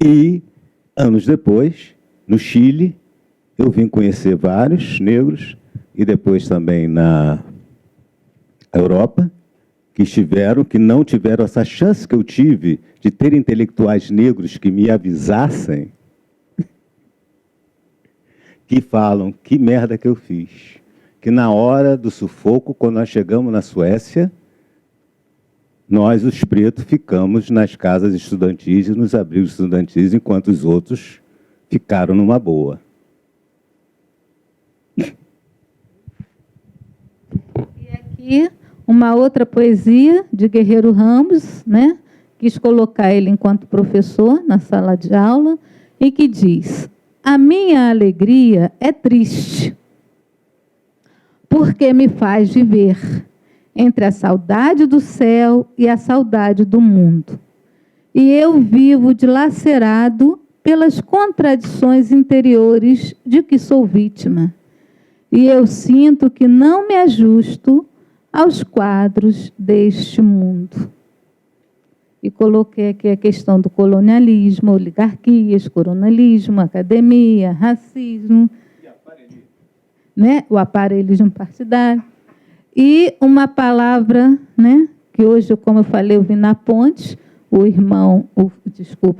E, anos depois, no Chile, eu vim conhecer vários negros, e depois também na Europa, que não tiveram essa chance que eu tive de ter intelectuais negros que me avisassem, que falam, que merda que eu fiz. Que na hora do sufoco, quando nós chegamos na Suécia, nós, os pretos, ficamos nas casas estudantis e nos abrigos estudantis, enquanto os outros ficaram numa boa. E aqui, uma outra poesia de Guerreiro Ramos, né? Quis colocar ele enquanto professor na sala de aula, e que diz: a minha alegria é triste, porque me faz viver entre a saudade do céu e a saudade do mundo. E eu vivo dilacerado pelas contradições interiores de que sou vítima. E eu sinto que não me ajusto aos quadros deste mundo. E coloquei aqui a questão do colonialismo, oligarquias, coronelismo, academia, racismo, né? O aparelhismo partidário. E uma palavra, né? Que hoje, como eu falei, eu vi na ponte, o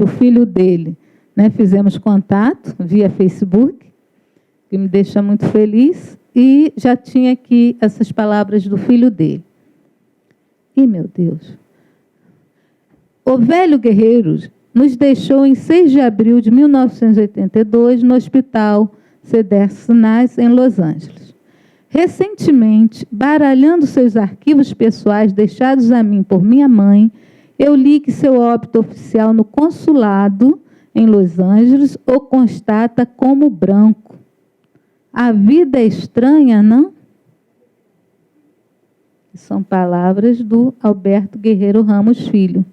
filho dele, né? Fizemos contato via Facebook, que me deixa muito feliz, e já tinha aqui essas palavras do filho dele. E, meu Deus, o velho guerreiro nos deixou em 6 de abril de 1982 no Hospital Cedars-Sinai, em Los Angeles. Recentemente, baralhando seus arquivos pessoais deixados a mim por minha mãe, eu li que seu óbito oficial no consulado em Los Angeles o constata como branco. A vida é estranha, não? São palavras do Alberto Guerreiro Ramos Filho.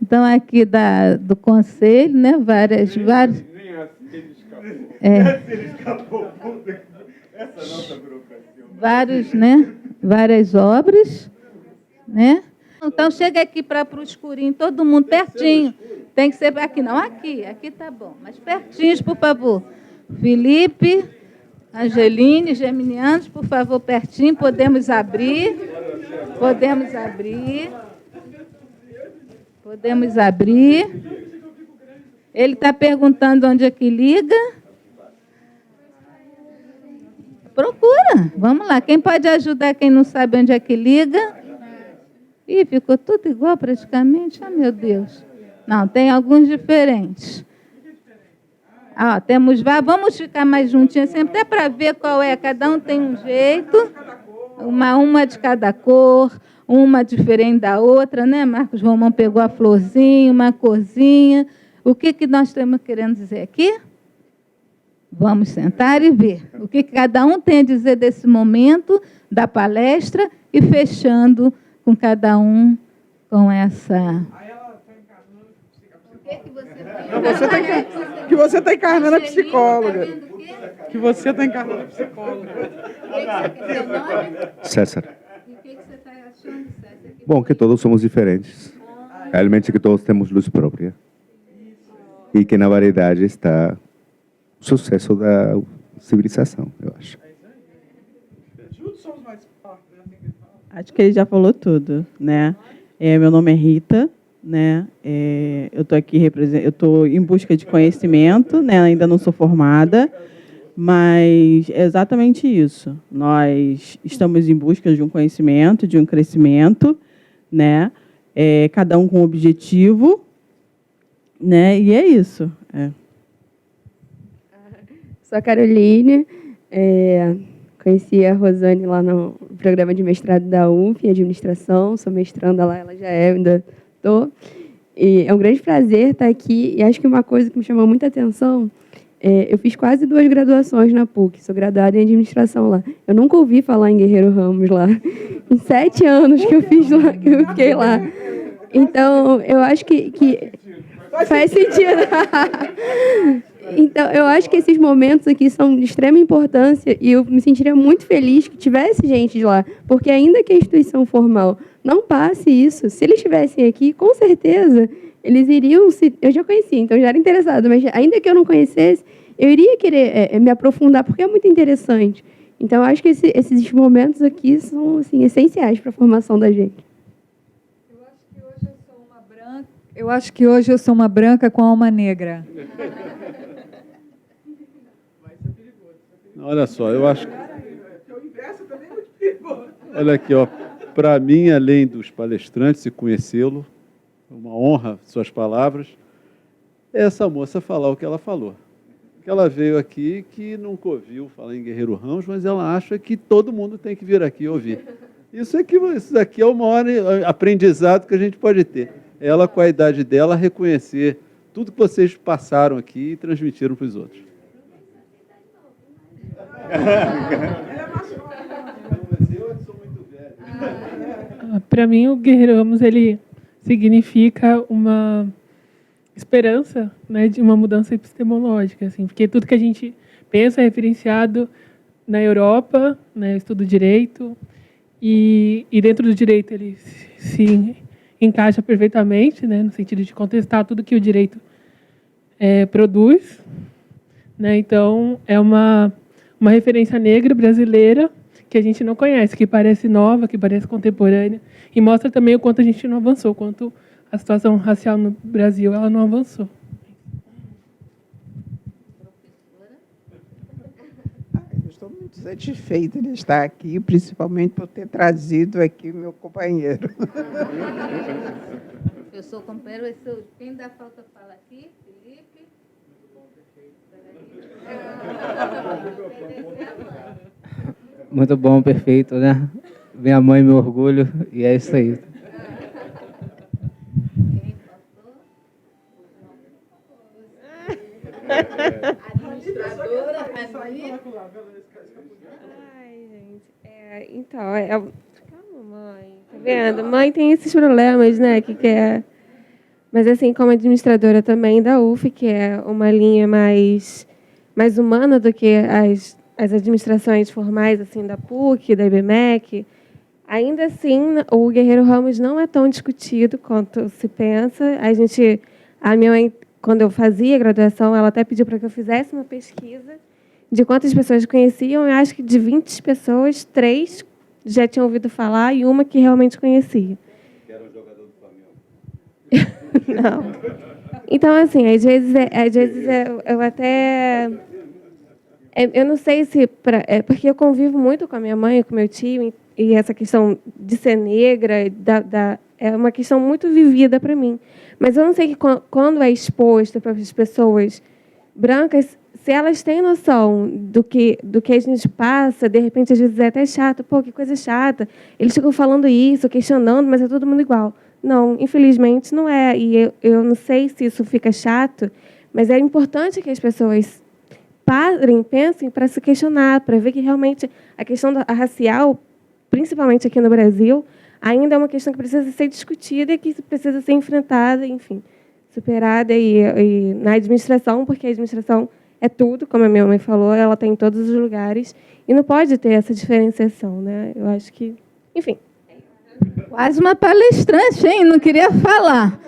Então, aqui do conselho, né, várias... Nem assim ele escapou. Ele escapou. Essa nossa burocracia. Várias obras, né? Então, chega aqui para o escurinho, todo mundo pertinho. Tem que ser aqui, não, aqui tá bom. Mas pertinhos, por favor. Felipe, Angeline, Geminianos, por favor, pertinho. Podemos abrir. Ele está perguntando onde é que liga. Procura. Vamos lá. Quem pode ajudar quem não sabe onde é que liga? Ih, ficou tudo igual praticamente. Ah, meu Deus. Não, tem alguns diferentes. Temos vários. Vamos ficar mais juntinhos sempre, até para ver qual é. Cada um tem um jeito. Uma de cada cor. Uma diferente da outra, né? Marcos Romão pegou a florzinha, uma corzinha. O que nós estamos querendo dizer aqui? Vamos sentar e ver o que cada um tem a dizer desse momento, da palestra, e fechando com cada um com essa... Que você está encarnando a psicóloga. Que você está encarnando a psicóloga. César. Bom, que todos somos diferentes. Realmente que todos temos luz própria. E que na variedade está o sucesso da civilização, eu acho. Acho que ele já falou tudo, né? Meu nome é Rita, né? Eu estou aqui eu estou em busca de conhecimento, né? Ainda não sou formada, mas é exatamente isso. Nós estamos em busca de um conhecimento, de um crescimento, né? Cada um com um objetivo, né? E é isso. Sou a Caroline, conheci a Rosane lá no programa de mestrado da UF, em administração, sou mestranda lá, ela já é, ainda estou. E é um grande prazer estar aqui, e acho que uma coisa que me chamou muita atenção, eu fiz quase 2 graduações na PUC, sou graduada em administração lá. Eu nunca ouvi falar em Guerreiro Ramos lá, em 7 anos que eu fiz lá, que eu fiquei lá. Então, eu acho que faz sentido. Então, eu acho que esses momentos aqui são de extrema importância e eu me sentiria muito feliz que tivesse gente de lá, porque ainda que a instituição formal não passe isso, se eles estivessem aqui, com certeza, eles iriam se... Eu já conhecia, então já era interessado, mas ainda que eu não conhecesse, eu iria querer me aprofundar, porque é muito interessante. Então, eu acho que esses momentos aqui são assim, essenciais para a formação da gente. Eu acho que hoje eu sou uma branca com alma negra. Olha só, eu acho que... Olha aqui, ó. Para mim, além dos palestrantes e conhecê-lo, uma honra suas palavras, é essa moça falar o que ela falou. Que ela veio aqui que nunca ouviu falar em Guerreiro Ramos, mas ela acha que todo mundo tem que vir aqui ouvir. Isso aqui é o maior aprendizado que a gente pode ter. Ela, com a idade dela, reconhecer tudo que vocês passaram aqui e transmitiram para os outros. Para mim, o Guerreiro Ramos ele significa uma esperança, né, de uma mudança epistemológica, assim, porque tudo que a gente pensa é referenciado na Europa, né, estudo direito, e dentro do direito ele se encaixa perfeitamente, né, no sentido de contestar tudo que o direito produz, né, então é uma referência negra brasileira que a gente não conhece, que parece nova, que parece contemporânea, e mostra também o quanto a gente não avançou, o quanto a situação racial no Brasil ela não avançou. Eu estou muito satisfeita de estar aqui, principalmente por ter trazido aqui meu companheiro. Professor companheiro, quem dá falta fala aqui, Felipe. Muito bom, perfeito, né? Minha mãe, meu orgulho, e é isso aí. Administradora, Rani. Ai, gente. Então, calma, mãe. Tá vendo? Mãe tem esses problemas, né? Que quer... Mas, assim, como administradora também da UF, que é uma linha mais humana do que as administrações formais, assim, da PUC, da IBMEC, ainda assim, o Guerreiro Ramos não é tão discutido quanto se pensa. A minha mãe, quando eu fazia graduação, ela até pediu para que eu fizesse uma pesquisa de quantas pessoas conheciam. Eu acho que de 20 pessoas, 3 já tinham ouvido falar e uma que realmente conhecia. Que era um jogador do Flamengo. Não. Então, assim, às vezes eu até... Eu não sei se... porque eu convivo muito com a minha mãe, com meu tio, e essa questão de ser negra é uma questão muito vivida para mim. Mas eu não sei que quando é exposto para as pessoas brancas, se elas têm noção do que a gente passa, de repente, às vezes é até chato. Pô, que coisa chata. Eles ficam falando isso, questionando, mas é todo mundo igual. Não, infelizmente não é. E eu não sei se isso fica chato, mas é importante que as pessoas parem, pensem para se questionar, para ver que realmente a questão racial, principalmente aqui no Brasil, ainda é uma questão que precisa ser discutida e que precisa ser enfrentada, enfim, superada e na administração, porque a administração é tudo, como a minha mãe falou, ela está em todos os lugares e não pode ter essa diferenciação, né? Eu acho que, enfim. Quase uma palestrante, hein? Não queria falar.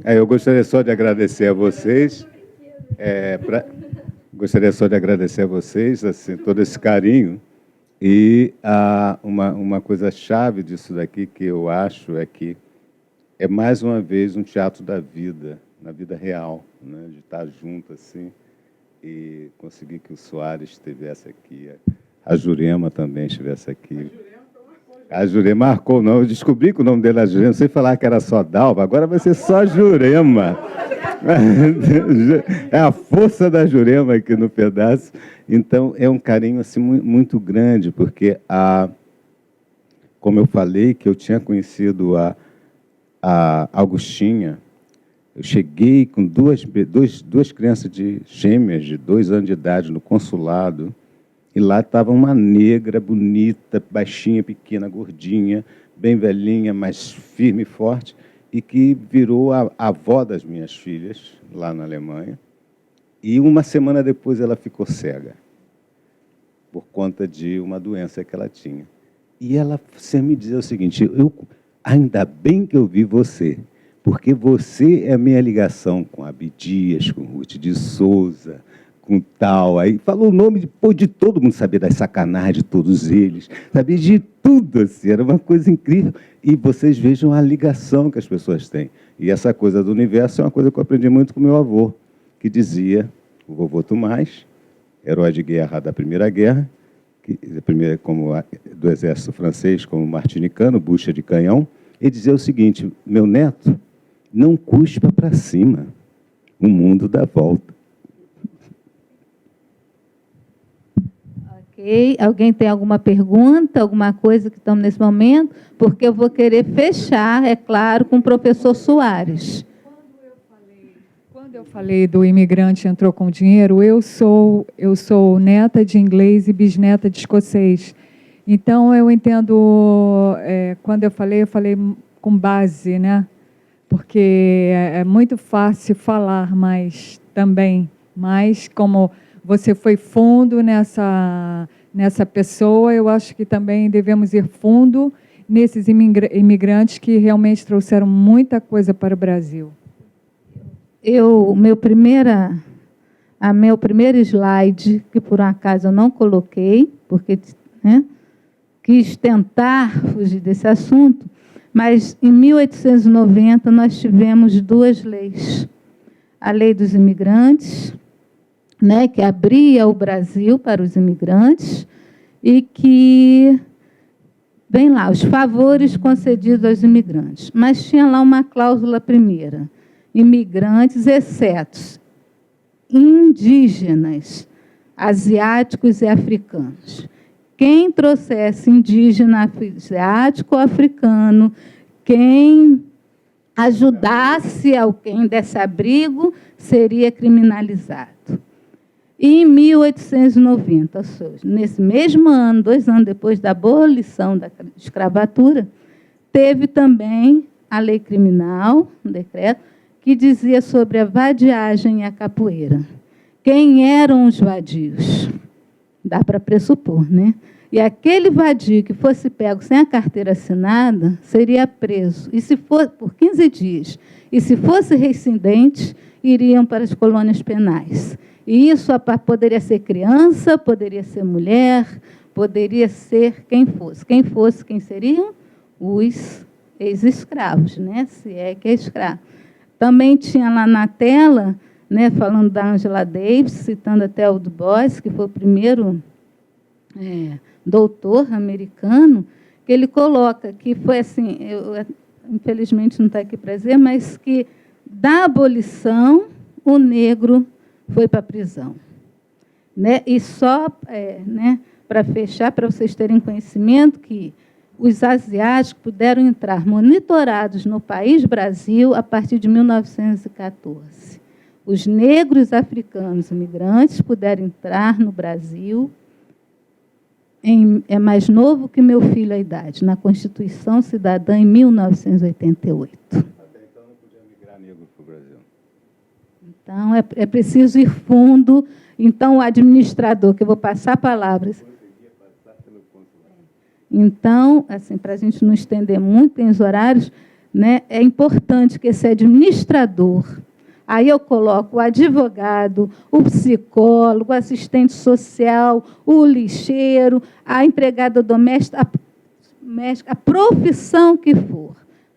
Eu gostaria só de agradecer a vocês. Gostaria só de agradecer a vocês, assim, todo esse carinho. E uma coisa chave disso daqui que eu acho é que é mais uma vez um teatro da vida, na vida real, né? De estar junto assim e conseguir que o Soares estivesse aqui, a Jurema também estivesse aqui. A Jurema marcou, não. Eu descobri que o nome dele era Jurema, sem falar que era só Dalva, agora vai ser só Jurema. É a força da Jurema aqui no pedaço. Então, é um carinho assim, muito grande, porque, como eu falei, que eu tinha conhecido a Augustinha, eu cheguei com duas crianças gêmeas de 2 anos de idade no consulado, e lá estava uma negra, bonita, baixinha, pequena, gordinha, bem velhinha, mas firme e forte. e que virou a avó das minhas filhas, lá na Alemanha. E uma semana depois ela ficou cega, por conta de uma doença que ela tinha. E ela sempre me dizia o seguinte: ainda bem que eu vi você, porque você é a minha ligação com Abdias, com Ruth de Souza, com tal. Aí falou o nome depois de todo mundo, sabia das sacanagens de todos eles, sabia de tudo, assim, era uma coisa incrível. E vocês vejam a ligação que as pessoas têm. E essa coisa do universo é uma coisa que eu aprendi muito com meu avô, que dizia, o vovô Tomás, herói de guerra da Primeira Guerra, do exército francês, como martinicano, bucha de canhão, ele dizia o seguinte: meu neto, não cuspa para cima, o mundo dá volta. Ok. Alguém tem alguma pergunta, alguma coisa que estamos nesse momento? Porque eu vou querer fechar, é claro, com o professor Soares. Quando eu falei do imigrante entrou com dinheiro, eu sou neta de inglês e bisneta de escocês. Então, eu entendo, quando eu falei com base, né? Porque é muito fácil falar, mas como você foi fundo nessa pessoa, eu acho que também devemos ir fundo nesses imigrantes que realmente trouxeram muita coisa para o Brasil. Meu primeiro slide, que por um acaso eu não coloquei, porque quis tentar fugir desse assunto, mas em 1890 nós tivemos duas leis. A lei dos imigrantes, que abria o Brasil para os imigrantes, e que, bem lá, os favores concedidos aos imigrantes. Mas tinha lá uma cláusula primeira: imigrantes, exceto indígenas, asiáticos e africanos. Quem trouxesse indígena, asiático ou africano, quem ajudasse alguém desse abrigo, seria criminalizado. E em 1890, ou seja, nesse mesmo ano, 2 anos depois da abolição da escravatura, teve também a lei criminal, um decreto, que dizia sobre a vadiagem e a capoeira. Quem eram os vadios? Dá para pressupor, né? E aquele vadio que fosse pego sem a carteira assinada seria preso, e se for por 15 dias. E se fosse reincidente, iriam para as colônias penais. E isso poderia ser criança, poderia ser mulher, poderia ser quem fosse. Quem fosse, quem seriam? Os ex-escravos, né? Se é que é escravo. Também tinha lá na tela, falando da Angela Davis, citando até o Du Bois, que foi o primeiro doutor americano, que ele coloca que foi assim, infelizmente não está aqui para dizer, mas que da abolição o negro foi para a prisão. E só para fechar, para vocês terem conhecimento, que os asiáticos puderam entrar monitorados no país Brasil a partir de 1914. Os negros africanos imigrantes puderam entrar no Brasil, é mais novo que meu filho a idade, na Constituição Cidadã, em 1988. Até então não podia migrar negro para o Brasil. Então, é preciso ir fundo. Então, o administrador, que eu vou passar a palavra. Então, assim, para a gente não estender muito, tem os horários, é importante que esse administrador, aí eu coloco o advogado, o psicólogo, o assistente social, o lixeiro, a empregada doméstica, a profissão que for.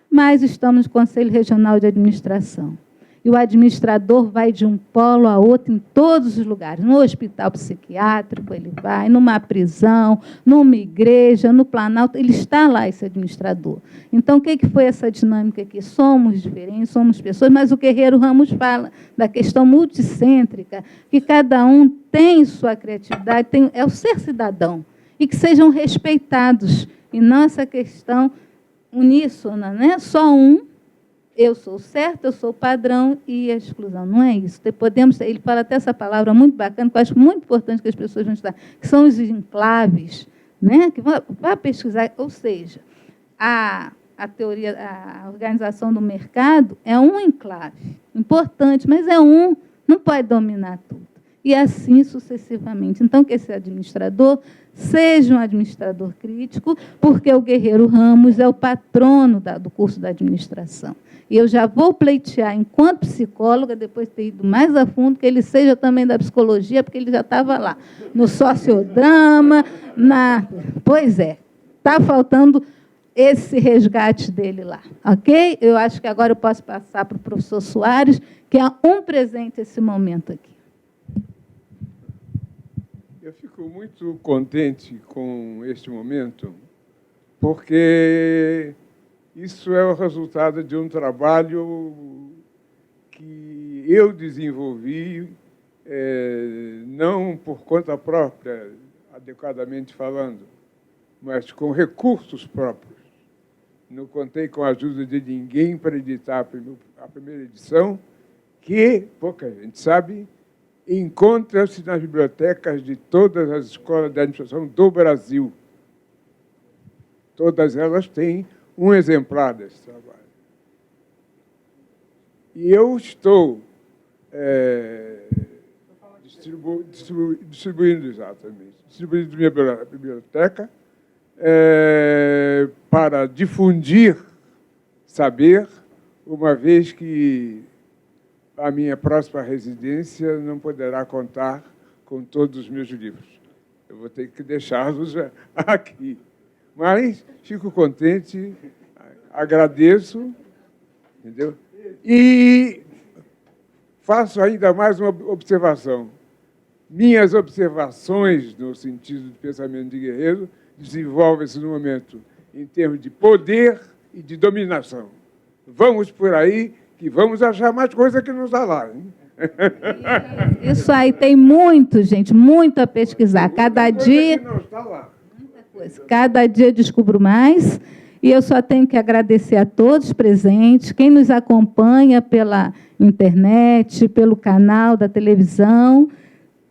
Mas estamos no Conselho Regional de Administração. E o administrador vai de um polo a outro em todos os lugares. No hospital psiquiátrico ele vai, numa prisão, numa igreja, no Planalto, ele está lá, esse administrador. Então, o que foi essa dinâmica aqui? Somos diferentes, somos pessoas, mas o Guerreiro Ramos fala da questão multicêntrica, que cada um tem sua criatividade, é o ser cidadão, e que sejam respeitados, e não essa questão uníssona, só um. Eu sou certo, eu sou padrão e a exclusão. Não é isso. Ele fala até essa palavra muito bacana, que eu acho muito importante que as pessoas vão estudar, que são os enclaves, que vá pesquisar. Ou seja, a a teoria, a organização do mercado é um enclave, importante, mas é um, não pode dominar tudo. E assim sucessivamente. Então, que esse administrador seja um administrador crítico, porque o Guerreiro Ramos é o patrono do curso da administração. E eu já vou pleitear, enquanto psicóloga, depois de ter ido mais a fundo, que ele seja também da psicologia, porque ele já estava lá, no sociodrama, Pois é, está faltando esse resgate dele lá, ok? Eu acho que agora eu posso passar para o professor Soares, que é um presente esse momento aqui. Eu fico muito contente com este momento, porque isso é o resultado de um trabalho que eu desenvolvi, não por conta própria, adequadamente falando, mas com recursos próprios. Não contei com a ajuda de ninguém para editar a primeira edição, que, pouca gente sabe, encontra-se nas bibliotecas de todas as escolas de administração do Brasil. Todas elas têm um exemplar desse trabalho. E eu estou distribuindo minha biblioteca para difundir saber, uma vez que a minha próxima residência não poderá contar com todos os meus livros. Eu vou ter que deixá-los aqui. Mas fico contente, agradeço, entendeu? E faço ainda mais uma observação. Minhas observações, no sentido de pensamento de Guerreiro, desenvolvem-se no momento em termos de poder e de dominação. Vamos por aí, que vamos achar mais coisa que nos dá lá. Hein? Isso aí tem muito, gente, muito a pesquisar. Cada dia, cada dia eu descubro mais. E eu só tenho que agradecer a todos presentes, quem nos acompanha pela internet, pelo canal da televisão.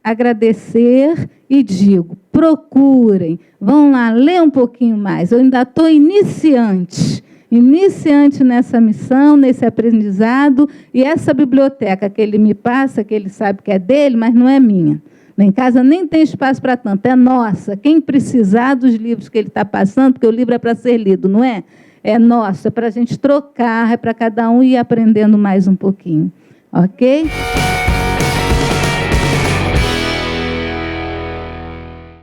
Agradecer e digo, procurem, vão lá ler um pouquinho mais. Eu ainda estou iniciante nessa missão, nesse aprendizado, e essa biblioteca que ele me passa, que ele sabe que é dele, mas não é minha. Lá em casa nem tem espaço para tanto, é nossa. Quem precisar dos livros que ele está passando, porque o livro é para ser lido, não é? É nosso, é para a gente trocar, é para cada um ir aprendendo mais um pouquinho. Ok?